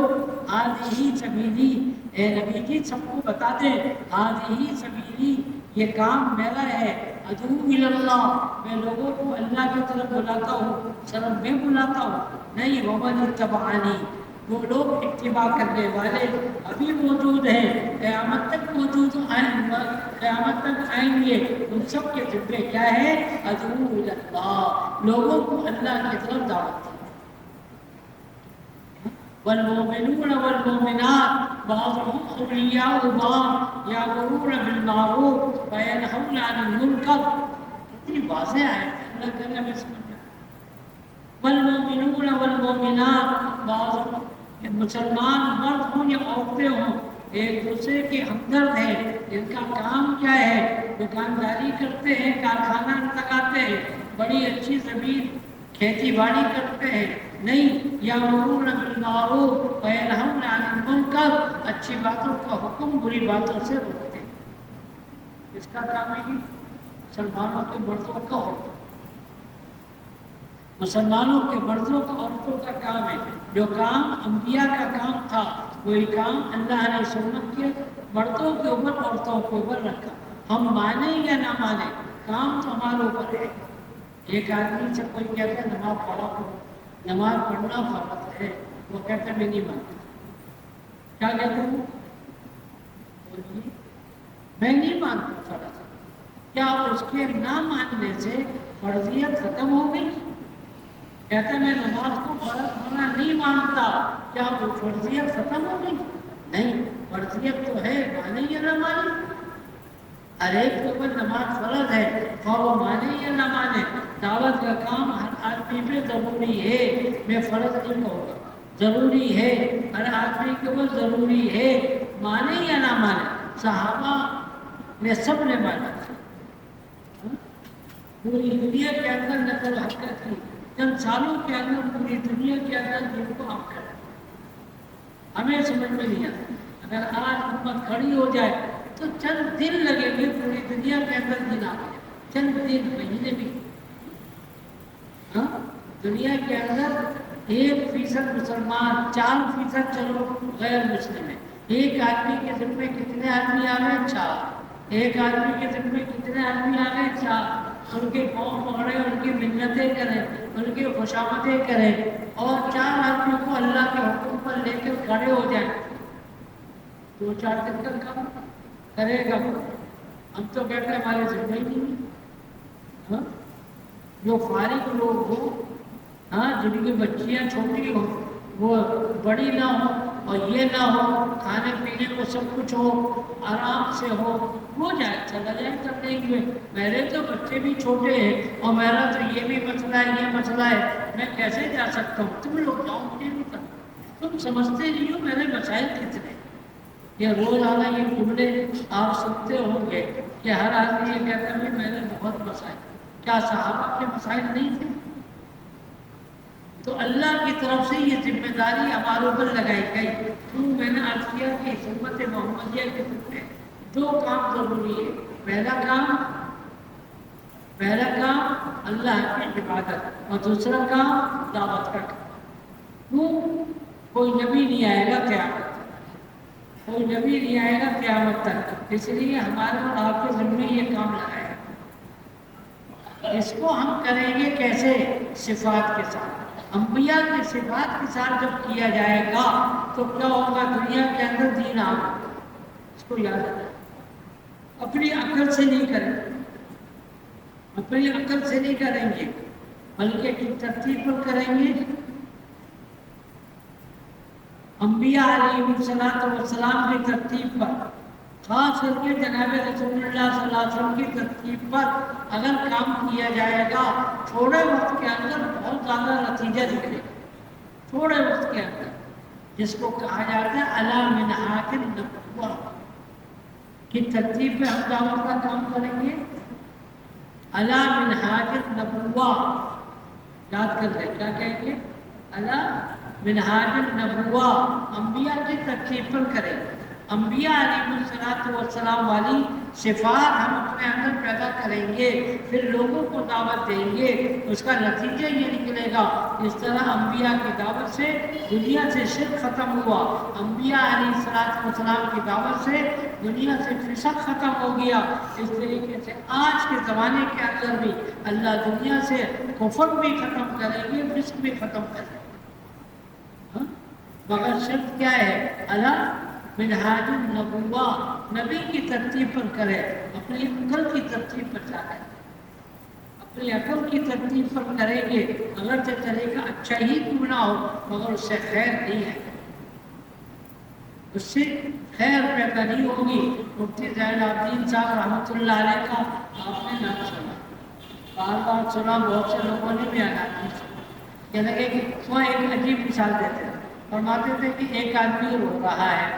ھذہ سبیلی، اے نبی جی سب کو بتا دیں ھذہ سبیلی، یہ کام میرا ہے، ادعو الی اللہ، میں لوگوں کو اللہ کی طرف بلاتا ہوں، صرف میں بلاتا ہوں نہیں، ومن اتبعنی، وہ لوگ اتباع کرنے والے ابھی موجود ہیں، قیامت تک موجود قیامت تک آئیں گے، ان سب کے ذمہ کیا ہے، ادعو الی اللہ، لوگوں کو اللہ کی طرف دعوت دی۔ والمؤمنون والمؤمنات بعضهم أولياء بعض يأمرون بالمعروف وينهون عن المنكر، کتنی واضح ہے اللہ تعالیٰ میں سمجھ۔ والمؤمنون والمؤمنات بعضهم، کہ مسلمان مرد ہوں یا عورتیں ہوں ایک دوسرے کے ہمدرد ہیں. ان کا کام کیا ہے؟ دکانداری کرتے ہیں، کارخانہ لگاتے ہیں، بڑی اچھی زمین کھیتی باڑی کرتے ہیں، نہیں، یامرون بالمعروف وینہون عن المنکر، اچھی باتوں کا حکم بری باتوں سے روکتے ہیں. اس کا کام ہے کہ مسلمانوں کے مردوں کا حکم، مسلمانوں کے مردوں کا عورتوں کا کام ہے. جو کام انبیاء کا کام تھا وہی کام اللہ نے سنت کے مردوں کے اوپر عورتوں کے اوپر رکھا. ہم مانیں یا نہ مانیں کام تو ہمارے اوپر ہے. ایک آدمی سے کوئی کہتا ہے نماز پڑھا کرو، نماز پڑھنا فرض ہے، وہ کہتا ہے میں نہیں مانتا. کیا کہتے ہیں؟ میں نہیں مانتا فرض. کیا اس کے نہ ماننے سے فرضیت ختم ہو گئی؟ کہتا ہے میں نماز کو فرض ہونا نہیں مانتا، کیا وہ فرضیت ختم ہو گئی؟ نہیں، فرضیت تو ہے، مانے یا نہ مانے. ہر ایک کے اوپر نماز فرض ہے، اور وہ مانے یا نہ مانے. دعوت کا کام ہر آدمی پہ ضروری ہے. میں فرض نہیں کہوں گا، ضروری ہے، ہر آدمی کے اوپر ضروری ہے، مانے یا نہ مانے. صحابہ نے سب نے مانا. پوری دنیا کے اندر نقل حرکت کی، چند سالوں کے اندر پوری دنیا کے اندر دین کو عام کر. ہمیں سمجھ میں نہیں آتا. اگر آج امت کھڑی ہو جائے تو چند دن لگیں گے پوری دنیا کے اندر دین آ گیا. چند دن، مہینے بھی. دنیا کے اندر 1% مسلمان، 4% چلو غیر مسلم ہے. ایک آدمی کے ذمہ میں کتنے آدمی آ گئے؟ 4. ایک آدمی کے ذمہ میں کتنے آدمی آ گئے؟ 4. ان کے پاؤں پکڑے، ان کی منتیں کریں، ان کی خوشامدیں کریں، اور 4 آدمیوں کو اللہ کے حکم پر لے کر کھڑے ہو جائیں. 2-4 دن کا کام کرے گا. ہم تو کہتے ہیں ہمارے ذمہ ہی نہیں. جو فارغ لوگ ہوں، جن کی بچیاں چھوٹی ہوں، وہ بڑی نہ ہو اور یہ نہ ہو، کھانے پینے کو سب کچھ ہو، آرام سے ہو جائے، چلا جائے تبلیغ میں. میرے تو بچے بھی چھوٹے ہیں اور میرا تو یہ بھی مسئلہ ہے، یہ مسئلہ ہے، میں کیسے جا سکتا ہوں؟ تم لوگ جاؤ، مجھے نہیں پتا. تم سمجھتے نہیں ہو میرے مسائل کتنے. یہ روزانہ یہ جملے آپ سنتے ہوں گے کہ ہر آدمی یہ کہتا ہے میرے بہت مسائل. کیا صحابہ کے مسائل نہیں تھے؟ تو اللہ کی طرف سے یہ ذمہ داری ہمارے اوپر لگائی گئی. میں نے عرض کیا کہ امت محمدیہ کے ذمہ 2 کام ضروری ہے. پہلا کام اللہ کی عبادت، اور دوسرا کام دعوت کا کام. کوئی نبی نہیں آئے گا قیامت تک، کوئی نبی نہیں آئے گا قیامت تک. اس لیے ہمارے اور آپ کے ذمہ یہ کام لگایا. اس کو ہم کریں گے کیسے؟ صفات کے ساتھ. انبیاء کی صفات کے ساتھ جب کیا جائے گا تو کیا ہوگا؟ دنیا کے اندر دین آ گا. اس کو یاد رکھیں. اپنی عقل سے نہیں کریں گے، اپنی عقل سے نہیں کریں گے، بلکہ کی ترتیب پر کریں گے. انبیاء علیہ السلام کی ترتیب پر، خاص کر کے جناب رسول اللہ صلی اللہ علیہ وسلم کی ترتیب پر اگر کام کیا جائے گا تھوڑے وقت کے اندر بہت زیادہ نتیجہ دکھے گا. تھوڑے وقت کے اندر، جس کو کہا جاتا ہے علی منہاج النبوہ کی ترتیب پہ ہم دعوت کا کام کریں گے. علی منہاج النبوہ یاد کر لیں. کیا کہیں گے؟ علی منہاج النبوہ، انبیاء کی ترتیب پر کریں. انبیاء علیہ السلام والی صفات ہم اپنے اندر پیدا کریں گے، پھر لوگوں کو دعوت دیں گے. اس کا نتیجہ یہ نکلے گا. اس طرح انبیاء کی دعوت سے دنیا سے شرک ختم ہوا، انبیاء علیہ السلام کی دعوت سے دنیا سے فسق ختم ہو گیا. اس طریقے سے آج کے زمانے کے اندر بھی اللہ دنیا سے کفر بھی ختم کریں گے، فسق بھی ختم کریں گے. مگر شرط کیا ہے؟ اللہ منہاج النبوہ، نبی کی ترتیب پر کرے، اپنی عقل کی ترتیب پر جائے. اپنی عقل کی ترتیب پر کریں گے اگرچہ چلے گا اچھا ہی کیوں نہ ہو، مگر اس سے خیر نہیں ہے، اس سے خیر پیدا نہیں ہوگی. مفتی زین العابدین صاحب رحمۃ اللہ علیہ کا آپ نے نام سنا، بار بار سنا، بہت سے لوگوں نے بھی آنا سنا. کہنے لگے کہ وہ ایک عجیب مثال دیتے ہیں. فرماتے تھے کہ ایک آدمی رو رہا ہے،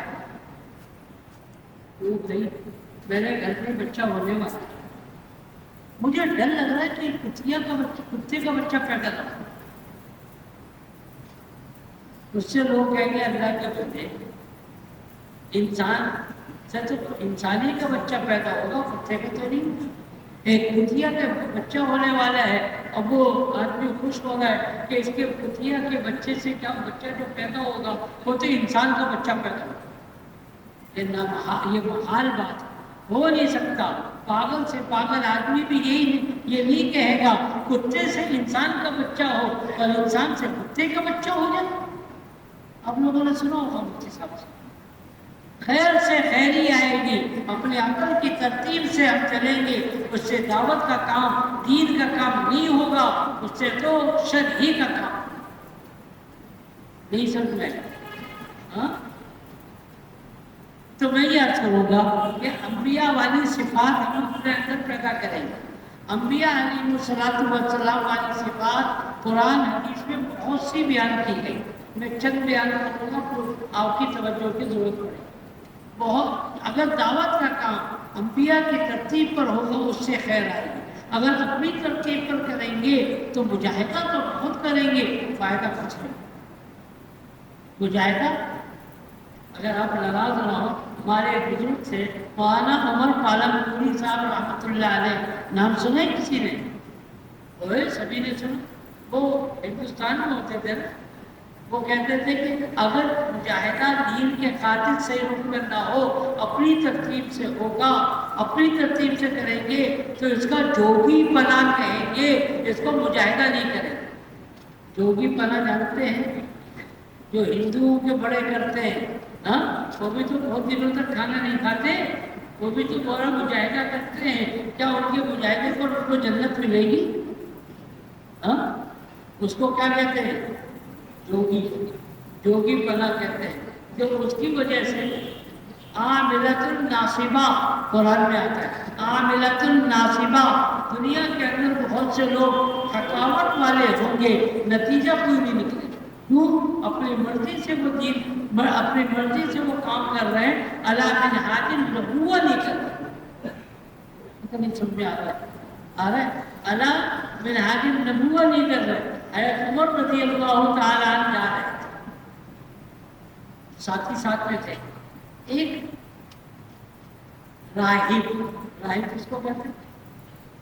وہ بھائی میرے گھر میں بچہ ہونے والا ہے، مجھے ڈر لگ رہا ہے کہ کتیا کا بچہ، کتے کا بچہ پیدا کر، اس سے لوگ کہیں گے اللہ کے بندے انسان سے تو انسانی کا بچہ پیدا ہوگا، کتے کا تو نہیں، ایک کتیا کا بچہ ہونے والا ہے، اب وہ آدمی خوش ہو گئے کہ اس کے کتیا کے بچے سے کیا بچہ جو پیدا ہوگا وہ تو انسان کا بچہ پیدا ہوگا، یہ محال بات ہو نہیں سکتا، پاگل سے پاگل آدمی بھی یہ نہیں کہے گا کتے سے انسان کا بچہ ہو اور انسان سے کتے کا بچہ ہو جائے۔ آپ لوگوں نے سنا ہوگا مفتی صاحب سے، خیر سے خیری آئے گی، اپنے عقل کی ترتیب سے ہم چلیں گے، اس سے دعوت کا کام، دین کا کام نہیں ہوگا، اس سے تو شر ہی کا کام نہیں سمجھ میں۔ ہاں تو میں یہ عرض کروں گا کہ انبیاء والی صفات ہم اپنے اندر پیدا کریں گے۔ انبیاء علیہ السلام والی صفات قرآن حدیث میں بہت سی بیان کی گئی، میں چند بیان کروں گا تو آپ کی توجہ کی ضرورت پڑے گی۔ بہت اگر دعوت کا کام انبیاء کی ترتیب پر ہوگا اس سے خیر آئے گی، اگر اپنی ترتیب پر کریں گے تو مجاہدہ تو بہت کریں گے، فائدہ کچھ نہیں مجاہدہ۔ اگر آپ ناراض نہ ہو، ہمارے بزرگ سے مولانا عمر پالم پوری صاحب رحمۃ اللہ علیہ، نام سنے کسی نے؟ وہ سبھی نے سنا، وہ ہندوستان میں ہوتے تھے نا، وہ کہتے تھے کہ اگر مجاہدہ دین کے خاطر سے رک کرنا ہو، اپنی ترتیب سے ہوگا، اپنی ترتیب سے کریں گے تو اس کا جوگی پنا کہیں گے، اس کو مجاہدہ نہیں کریں گے۔ جوگی پنا جانتے ہیں جو ہندوؤں کے بڑے کرتے ہیں، ہاں وہ بھی تو بہت دنوں تک کھانا نہیں کھاتے، وہ بھی تو بڑا مجاہدہ کرتے ہیں، کیا ان کے مجاہدے پر ان کو جنت ملے گی؟ ہاں اس کو کیا کہتے ہیں؟ جوگی، جوگی پنا کہتے ہیں، جو اس کی وجہ سے عاملۃ الناصبہ قرآن میں آتا ہے، عاملۃ الناصبہ، دنیا کے اندر بہت سے لوگ تھکاوٹ والے ہوں گے، نتیجہ کوئی نہیں نکلے گا، کیوں؟ اپنی مرضی سے وہ دین، اپنی مرضی سے وہ کام کر رہے ہیں، علی منہاج النبوہ نہیں کر رہے، نہیں سمجھ میں آ رہا ہے، علی منہاج النبوہ نہیں کر رہے۔ حضرت عمر رضی اللہ تعالیٰ عنہ جا رہے تھے، ساتھی ساتھ میں تھے، ایک راہب، راہب کس کو کہتے ہیں؟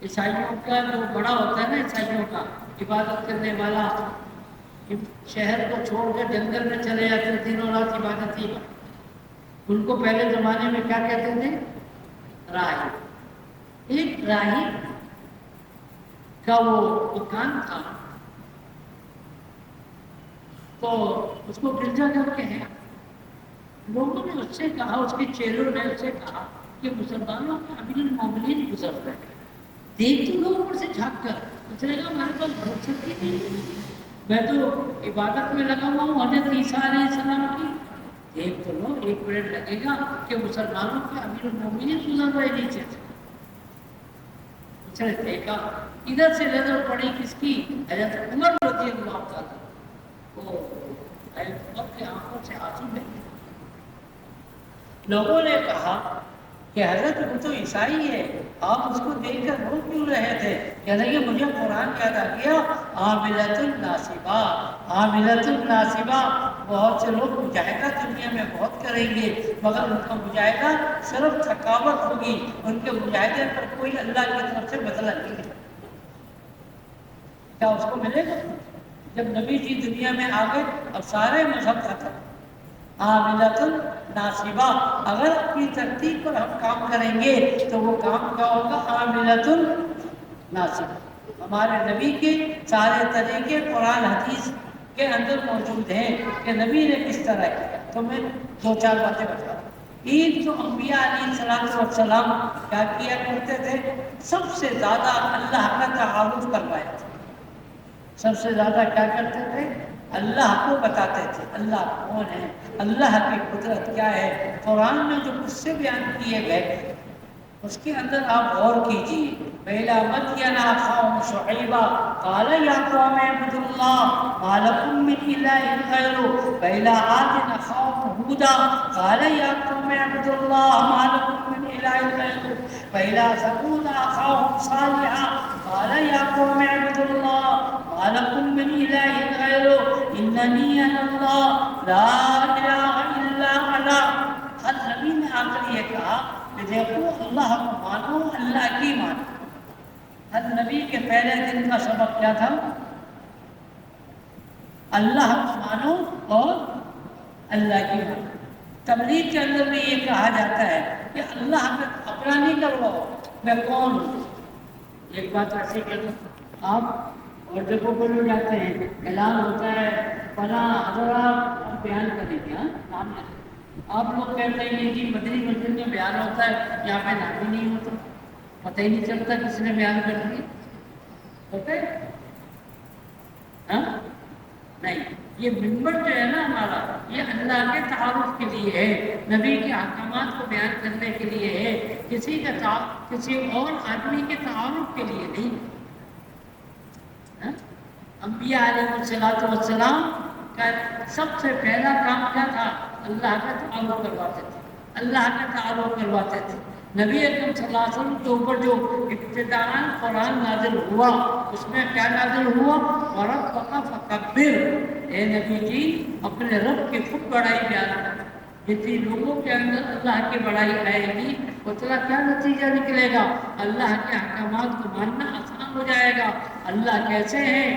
عیسائیوں کا جو بڑا ہوتا ہے نا، عیسائیوں کا عبادت کرنے والا، شہر کو چھوڑ کر جنگل میں چلے جاتے ہیں، دنوں رات عبادت ہی، ان کو پہلے زمانے میں کیا کہتے تھے؟ راہب۔ ایک راہب کا وہ دکان تھا، تو اس کو گرجا گھر کے ہیں، لوگوں نے اس سے کہا، اس کے چیلوں نے اس سے کہا کہ مسلمانوں کے امیر المومنین گزر رہے ہیں، دیکھ تو لوگ اوپر سے جھانک کر، اس نے کہا ہمارے پاس بہت سکتی نہیں، میں تو عبادت میں لگا ہوا ہوں، حضرت عیسیٰ علیہ السلام کی، دیکھ تو لو، ایک منٹ لگے گا کہ مسلمانوں کے امیر المومنین گزر رہے نیچے سے۔ اس نے دیکھا، ادھر سے نظر پڑی کس کی؟ حضرت عمر رضی اللہ تعالیٰ، وہ حضرت عمر کی آنکھوں سے آنسو بہے۔ لوگوں نے کہا کہ حضرت وہ تو عیسائی ہے، آپ اس کو دیکھ کر رو کیوں رہے تھے؟ کہنے لگے مجھے قرآن یاد آ گیا، عاملۃ الناصبہ، عاملۃ الناصبہ، بہت سے لوگ مجاہدہ دنیا میں بہت کریں گے، مگر ان کا مجاہدہ صرف تھکاوٹ ہوگی، ان کے مجاہدے پر کوئی اللہ کی طرف سے بدلہ نہیں ملے۔ کیا اس کو ملے گا؟ جب نبی جی دنیا میں آ گئے اب سارے مذہب ختم، عاملۃ الناصبہ، اگر اپنی ترتیب پر ہم کام کریں گے تو وہ کام کیا ہوگا؟ عاملۃ الناصبہ۔ ہمارے نبی کے سارے طریقے قرآن حدیث کے اندر موجود ہیں کہ نبی نے کس طرح کیا، تو میں دو چار باتیں بتا رہا ہوں۔ ایک تو انبیاء علیہ السلام کیا کیا کرتے تھے؟ سب سے زیادہ اللہ کا تعارف کروایا تھا، سب سے زیادہ کیا کرتے تھے؟ اللہ کو بتاتے تھے، اللہ کون ہے، اللہ کی قدرت کیا ہے۔ قرآن میں جو قصے بیان کیے گئے اس کے اندر آپ غور کیجیے، پہلا مدین اخاهم شعیبا قال یا قوم اعبدوا اللہ ما لکم من إله غيره وإلى عاد أخاهم هودا قال يا قوم اعبدوا الله ما لكم من إله غيره وإلى ثمود أخاهم صالحا قال يا قوم اعبدوا الله ما لكم من إله غيره إنني أنا الله لا إله إلا أنا. ہر نبی نے آ کر یہ کہا کہ دیکھو اللہ کو مانو، اللہ کی مانو. ہر نبی کے پہلے دن کا سبق کیا تھا؟ اللہ کو مانو اور اللہ کی مانو. تبلیغ کے اندر میں یہ کہا جاتا ہے کہ اللہ میں اپنا نہیں کرواؤ میں کون ہوں. ایک بات ایسے کرو آپ اور جگہوں پر لوگ جاتے ہیں، اعلان ہوتا ہے فلاں حضرات آپ بیان کریں گے، نام لیں. آپ لوگ کہتے ہیں کہ جی مدنی مسجد میں بیان ہوتا ہے، یہاں پہ نام ہی نہیں ہوتا، پتہ ہی نہیں چلتا کس نے بیان کر دیا ہوتا ہے. نہیں، یہ منبر جو ہے نا ہمارا، یہ اللہ کے تعارف کے لیے ہے، نبی کے احکامات کو بیان کرنے کے لیے ہے، کسی اور آدمی کے تعارف کے لیے نہیں. انبیاء علیہ السلام کا سب سے پہلا کام کیا تھا؟ اللہ کا تعارف کرواتے تھے، اللہ کا تعارف کرواتے تھے. نبی اکرم صلی اللہ علیہ وسلم کے اوپر جو ابتداءً قرآن نازل ہوا، اس میں کیا نازل ہوا؟ وَرَبَّكَ فَكَبِّرْ. اے نبی جی اپنے رب کی خود بڑائی بیان کرو. جتنی لوگوں کے اندر اللہ کی بڑائی آئے گی اتنا کیا نتیجہ نکلے گا؟ اللہ کے احکامات کو ماننا آسان ہو جائے گا. اللہ کیسے ہیں؟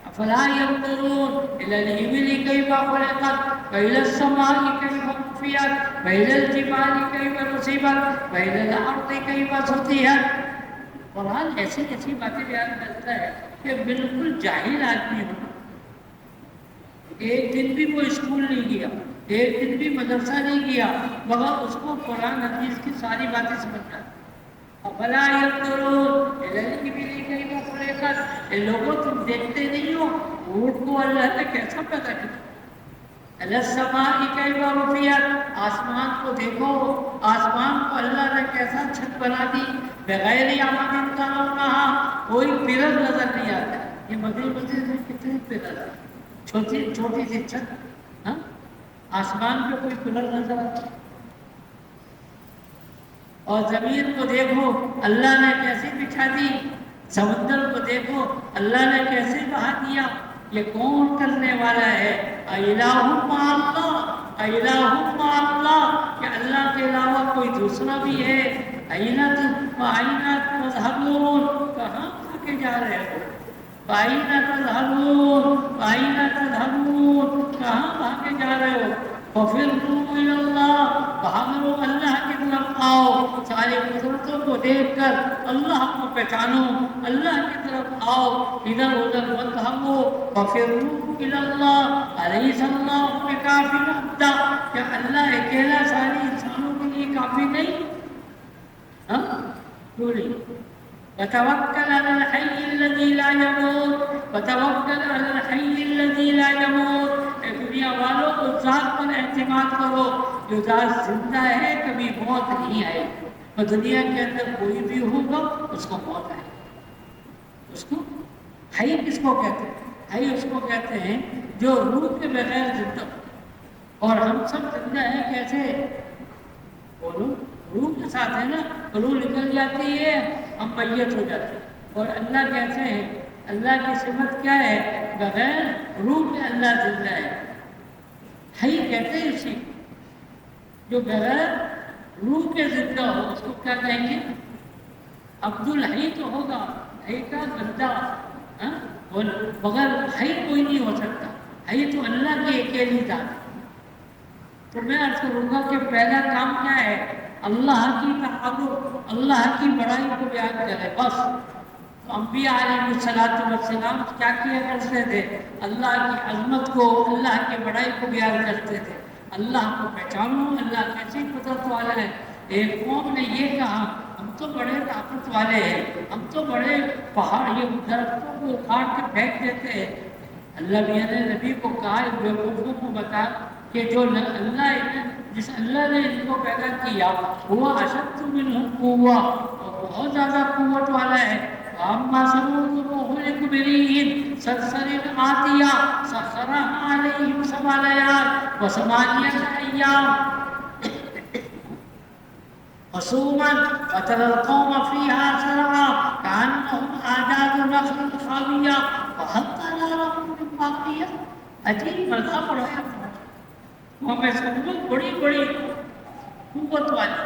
افلا ينظرون الى الابل كيف خلقت والى السماء كيف رفعت والى الجبال كيف نصبت والى الارض كيف سطحت. قرآن ایسی ایسی باتیں بیان کرتا ہے کہ بالکل جاہل آدمی ہو، ایک دن بھی وہ اسکول نہیں گیا، ایک دن بھی مدرسہ نہیں گیا، مگر اس کو قرآن حدیث کی ساری باتیں سمجھتا ہے. افلا ينظرون الى الابل كيف خلقت. اے لوگوں تم دیکھتے نہیں ہو اونٹ کو اللہ نے کیسا پیدا کیا؟ الى السماء كيف رفعت. آسمان کو دیکھو، آسمان کو اللہ نے کیسا چھت بنا دی. بغیر عمد ترونها، کوئی پلر نظر نہیں آتا. یہ مدنی مسجد میں کتنے پلر ہیں؟ چھوٹی سی چھت، آسمان پہ کوئی پلر نظر آتا. اور زمین کو دیکھو اللہ نے کیسے بچھا دی، سمندر کو دیکھو اللہ نے کیسے بہا دیا. یہ کون کرنے والا ہے؟ الہ مع اللہ، الہ مع اللہ، کہ اللہ کے علاوہ کوئی دوسرا بھی ہے. اینہ تذہبون، کہاں بھاگے جا رہے ہو؟ اینہ تذہبون، اینہ تذہبون، کہاں بھاگے جا رہے ہو؟ فَفِرُّوا إِلَى اللَّهِ، بھاگو اللہ کی طرف آؤ. سارے قدرتوں کو دیکھ کر اللہ کو پہچانو، اللہ کی طرف آؤ، ادھر ادھر مت بھاگو. فَفِرُّوا إِلَى اللَّهِ أَلَيْسَ اللَّهُ بِكَافٍ عَبْدَهُ. کیا اللہ اکیلا ساری انسانوں کے لیے کافی نہیں؟ کیوں نہیں؟ وَتَوَكَّلْ عَلَى الْحَيِّ الَّذِي لَا يَمُوتُ، وَتَوَكَّلْ عَلَى الْحَيِّ الَّذِي لَا يَمُوتُ. اے دنیا والوں اس ذات پر اعتماد کرو جو ذات زندہ ہے، کبھی موت نہیں آئے. اور دنیا کے اندر کوئی بھی ہوگا اس کو موت آئے. اس کو حی کس کو کہتے ہیں؟ حی اس کو کہتے ہیں جو روح کے بغیر زندہ ہو. اور ہم سب زندہ ہیں کیسے؟ بولو، روح کے ساتھ ہے نا، روح نکل جاتی ہے ہم میت ہو جاتے ہیں. اور اللہ کیسے ہے؟ اللہ کی صفت کیا ہے؟ بغیر روح کے اللہ زندہ ہے. حی کہتے ہیں اسی جو بغیر روح کے زندہ ہو اس کو کیا کہیں گے؟ عبدالحی تو ہوگا، حی کا بندہ، مگر حی کوئی نہیں ہو سکتا. حی تو اللہ کی اکیلی ذات ہے. تو میں عرض کروں گا کہ پہلا کام کیا ہے؟ اللہ کی تعارف، اللہ کی بڑائی کو بیان کرے بس. تو انبیاء علیہ السلام کیا کیا کرتے تھے؟ اللہ کی عظمت کو، اللہ کی بڑائی کو بیان کرتے تھے. اللہ کو پہچانو، اللہ کیسی قدرت والا ہے. ایک قوم نے یہ کہا ہم تو بڑے طاقت والے ہیں، ہم تو بڑے پہاڑ یہ درختوں کو اکھاڑ کے پھینک دیتے ہیں. اللہ بھی نے نبی کو کہا بیوقوفوں کو بتا کہ جو اللہ جس اللہ نے ان کو پیدا کیا وہ اشد منہم قوہ، اور بہت زیادہ قوت والا ہے. اما ثمود فاهلكوا بريح صرصر عاتیہ سخرها عليهم 7 ليال و8 أيام حسوما فترى القوم فيها سرعا كأنهم أعداد نخل خاوية وهل ترى لهم من باقية. عجیب مزہ پڑھایا وہاں میں سمجھو بڑی بڑی قوت والے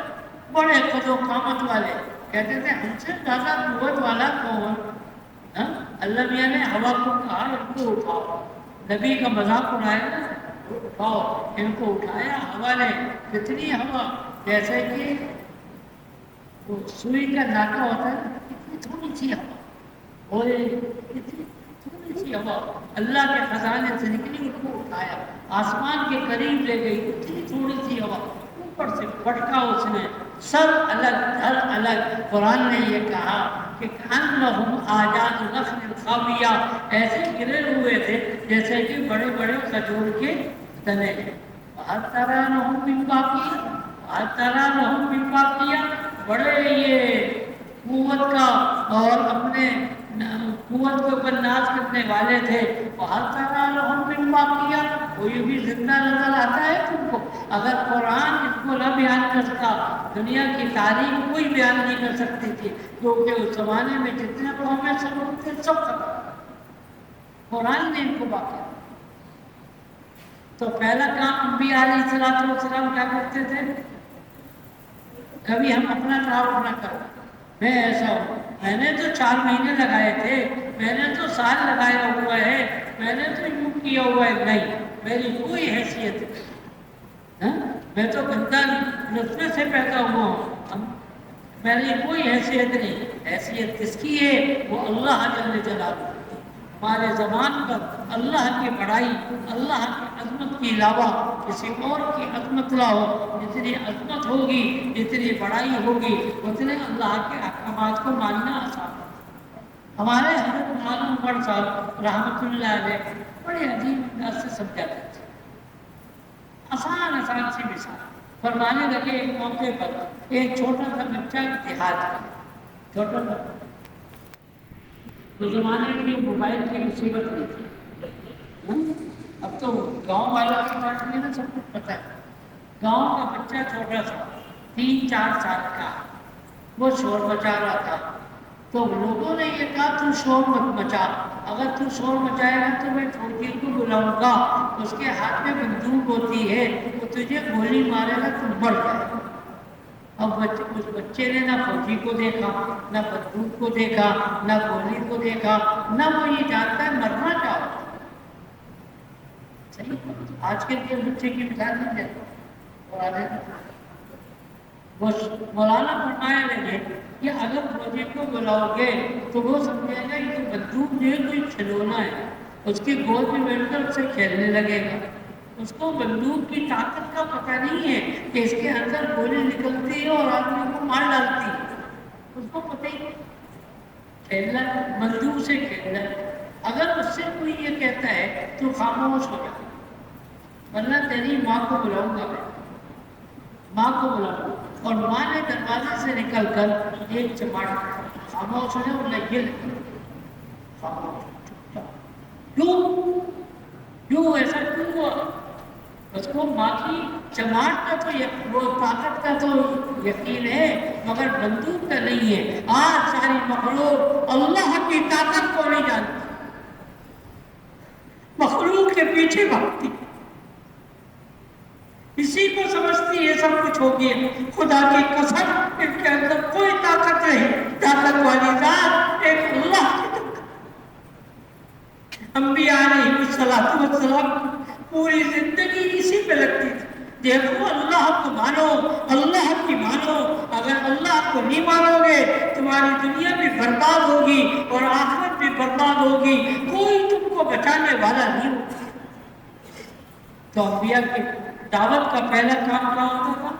بڑے قد و قامت والے کہتے تھے ہم سے زیادہ قوت والا کون. اللہ میاں نے ہوا کو کہا ان کو اٹھاؤ. نبی کا مذاق اڑایا نا, اٹھاؤ ان کو. اٹھایا ہوا نے. کتنی ہوا, جیسے کہ وہ سوئی کا ناکا ہوتا ہے, اتنی تھوڑی سی ہوا, اور اتنی تھوڑی سی ہوا اللہ کے خزانے سے نکلی, ان کو اٹھایا آسمان کے قریب لے گئی. اتنی تھوڑی سی ہوا اوپر سے پٹکا اس نے, سب الگ ہر الگ. قرآن نے یہ کہا کہ کأنہم اعجاز نخل خاویہ, ایسے گرے ہوئے تھے جیسے کہ بڑے بڑے کھجور کے تنے. ہر طرح لہم من باقیہ, ہر طرح لہم من باقیہ, بڑے یہ قوت کا اور اپنے قوت کے اوپر ناز کرنے والے تھے. ہر طرح لہم من باقیہ, کوئی بھی زندہ نظر آتا ہے تم کو؟ اگر قرآن اس کو نہ بیان کرتا, دنیا کی تاریخ کوئی بیان نہیں کر سکتی تھی, کیونکہ اس زمانے میں جتنے قومیں سب لوگ تھے سب ختم. قرآن نے ان کو باقی. تو پہلا کام انبیاء علیہ السلام کیا کرتے تھے؟ کبھی ہم اپنا تعارف نہ کرو, میں ایسا ہوں, میں نے تو 4 مہینے لگائے تھے, میں نے تو سال لگایا ہوا ہے, میں نے تو یوں کیا ہوا ہے. نہیں, میری کوئی حیثیت نہیں, میں تو گندہ نطفے سے پیدا ہوا ہوں, میری کوئی حیثیت نہیں. حیثیت کس کی ہے؟ وہ اللہ جل جلالہ. ہمارے زبان پر اللہ کی بڑائی, اللہ کی عظمت کے علاوہ کسی اور کی عظمت نہ ہو. جتنی عظمت ہوگی, جتنی بڑائی ہوگی, اتنے اللہ کے احکامات کو ماننا آسان. ہمارے حضرت مولانا عمر صاحب رحمۃ اللہ علیہ بڑے عجیب انداز سے سمجھاتے تھے, آسان آسان سی مثال فرمانے لگے. ایک موقع پر ایک چھوٹا سا بچہ دیہات کا, چھوٹا سا, اس زمانے میں موبائل کی مصیبت نہیں تھی. اب تو گاؤں والوں کے پاس میں نا سب کچھ پتہ ہے. گاؤں کا بچہ چھوٹا سا 3-4 سال کا, وہ شور مچا رہا تھا. تو لوگوں نے یہ کہا تو شور مت مچا, اگر تو شور مچائے گا تو میں فوجی کو بلاؤں گا, اس کے ہاتھ میں بندوق ہوتی ہے, وہ تجھے گولی مارے گا تو مر جائے گا. اب اس بچے نے نہ فوجی کو دیکھا, نہ بندوق کو دیکھا, نہ گولی کو دیکھا, نہ وہ یہ جانتا ہے مرنا کیا ہوتا. صحیح, آج کے لیے بچے کی مثال نہیں دیتا. وہ مولانا فرمایا لگے کہ اگر فوجی کو بلاؤ گے تو وہ سمجھے گا یہ بندوق جو ہے کوئی کھلونا ہے, اس کی گود میں بیٹھ کر اسے کھیلنے لگے گا. اس کو بندوق کی طاقت کا پتہ نہیں ہے کہ اس کے اندر گولی نکلتی ہے اور آدمی کو مار ڈالتی ہے. اس کو پتہ ہی نہیں. کھیلنا بندوق سے کھیلنا. اگر اس سے کوئی یہ کہتا ہے تو خاموش ہو جائے, ورنہ تیری ماں کو بلاؤں گا, میں ماں کو بلاؤں گا. اور ماں نے دروازے سے نکل کر ایک چماٹ خاموش ہونے اور لگے کیوں ایسا کیوں ہوا؟ اس کو ماں کی چماٹ کا تو وہ طاقت کا تو یقین ہے, مگر بندوق کا نہیں ہے. آج ساری مخلوق اللہ کی طاقت کو نہیں جانتی, مخلوق کے پیچھے بھاگتی, اسی کو سمجھتی ہے سب کچھ ہو گیا. خدا کی قسم ان کے اندر کوئی طاقت نہیں. طاقت والی ذات ایک اللہ کی طاقت. انبیاء علیہ السلام پوری زندگی اسی پہ لگتی تھی. دیکھو اللہ کو مانو, اللہ کی مانو. اگر اللہ کو نہیں مانو گے تمہاری دنیا بھی برباد ہوگی اور آخرت بھی برباد ہوگی, کوئی تم کو بچانے والا نہیں ہوگا. تو انبیاء کی دعوت کا پہلا کام کیا ہوتا تھا؟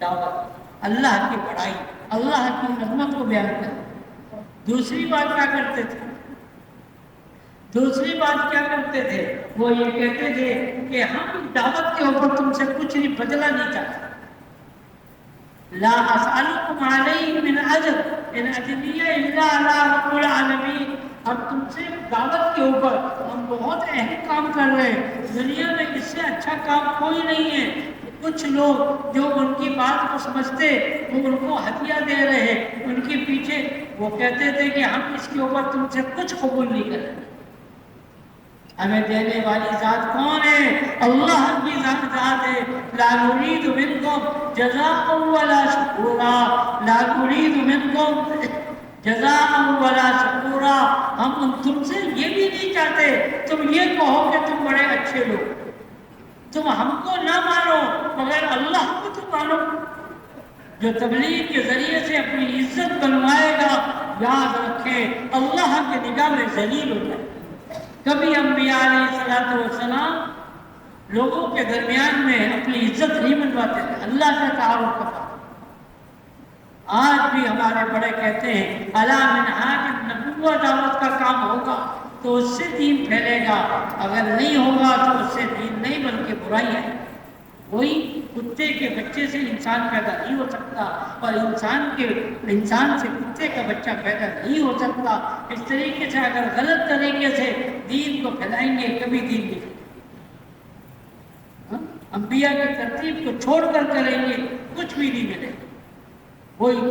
دعوت, اللہ کی بڑائی, اللہ کی عظمت کو بیان کرنا. دوسری بات کیا کرتے تھے؟ دوسری بات کیا کرتے تھے؟ وہ یہ کہتے تھے کہ ہم دعوت کے اوپر تم سے کچھ نہیں بدلا نہیں چاہتے. لا اسألكم علیہ من اجر ان اجریہ الا علی رب العالمین. اب تم سے دعوت کے اوپر ہم بہت اہم کام کر رہے ہیں، دنیا میں اس سے اچھا کام کوئی نہیں ہے۔ کچھ لوگ جو ان کی بات کو سمجھتے وہ ان کو ہدیہ دے رہے ہیں، ان کے پیچھے وہ کہتے تھے کہ ہم اس کے اوپر تم سے کچھ قبول نہیں کریں۔ ہمیں دینے والی ذات کون ہے؟ اللہ کی ذات ہے۔ لا نريد منکم جزاء ولا شکورا، لا نريد منکم جزاء ولا شکورا۔ ہم تم سے یہ بھی نہیں چاہتے تم یہ کہو کہ تم بڑے اچھے لوگ، تم ہم کو نہ مانو مگر اللہ کو تو مانو۔ جو تبلیغ کے ذریعے سے اپنی عزت بنوائے گا، یاد رکھے اللہ کی نگاہ میں ذلیل ہو جائے۔ کبھی انبیاء علیہ السلام لوگوں کے درمیان میں اپنی عزت نہیں بنواتے تھے، اللہ سے تعارف کرتا۔ آج بھی ہمارے بڑے کہتے ہیں الا من حاج نبوہ دعوت کا کام ہوگا تو اس سے دین پھیلے گا، اگر نہیں ہوگا تو اس سے دین نہیں بلکہ برائی ہے۔ وہی کتے کے بچے سے انسان پیدا نہیں ہو سکتا اور انسان سے کتے کا بچہ پیدا نہیں ہو سکتا۔ اس طریقے سے اگر غلط طریقے سے دین کو پھیلائیں گے کبھی دین نہیں پھیلے گا۔ انبیاء کی ترتیب کو چھوڑ کر کریں گے کچھ بھی نہیں ملے گا۔ وہی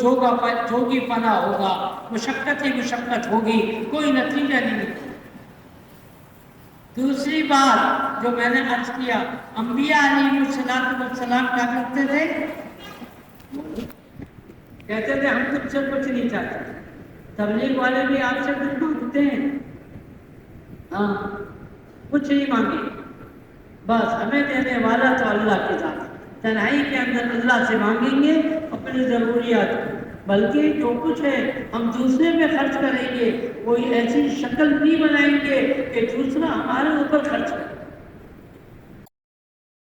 جوگی پنا ہوگا، مشقت ہی مشقت ہوگی، کوئی نتیجہ نہیں ملے۔ دوسری بات جو میں نے عرض کیا، انبیاء علیہ السلام کیا کرتے تھے؟ کہتے تھے ہم تم سے کچھ نہیں چاہتے۔ تبلیغ والے بھی آپ سے کچھ مانگتے ہیں؟ ہاں، کچھ نہیں مانگے، بس ہمیں دینے والا تو اللہ کے ذات ہے۔ تنہائی کے اندر اللہ سے مانگیں گے اپنی ضروریات کو، بلکہ جو کچھ ہے ہم دوسرے پہ خرچ کریں گے، کوئی ایسی شکل نہیں بنائیں گے کہ دوسرا ہمارے اوپر خرچ کرے۔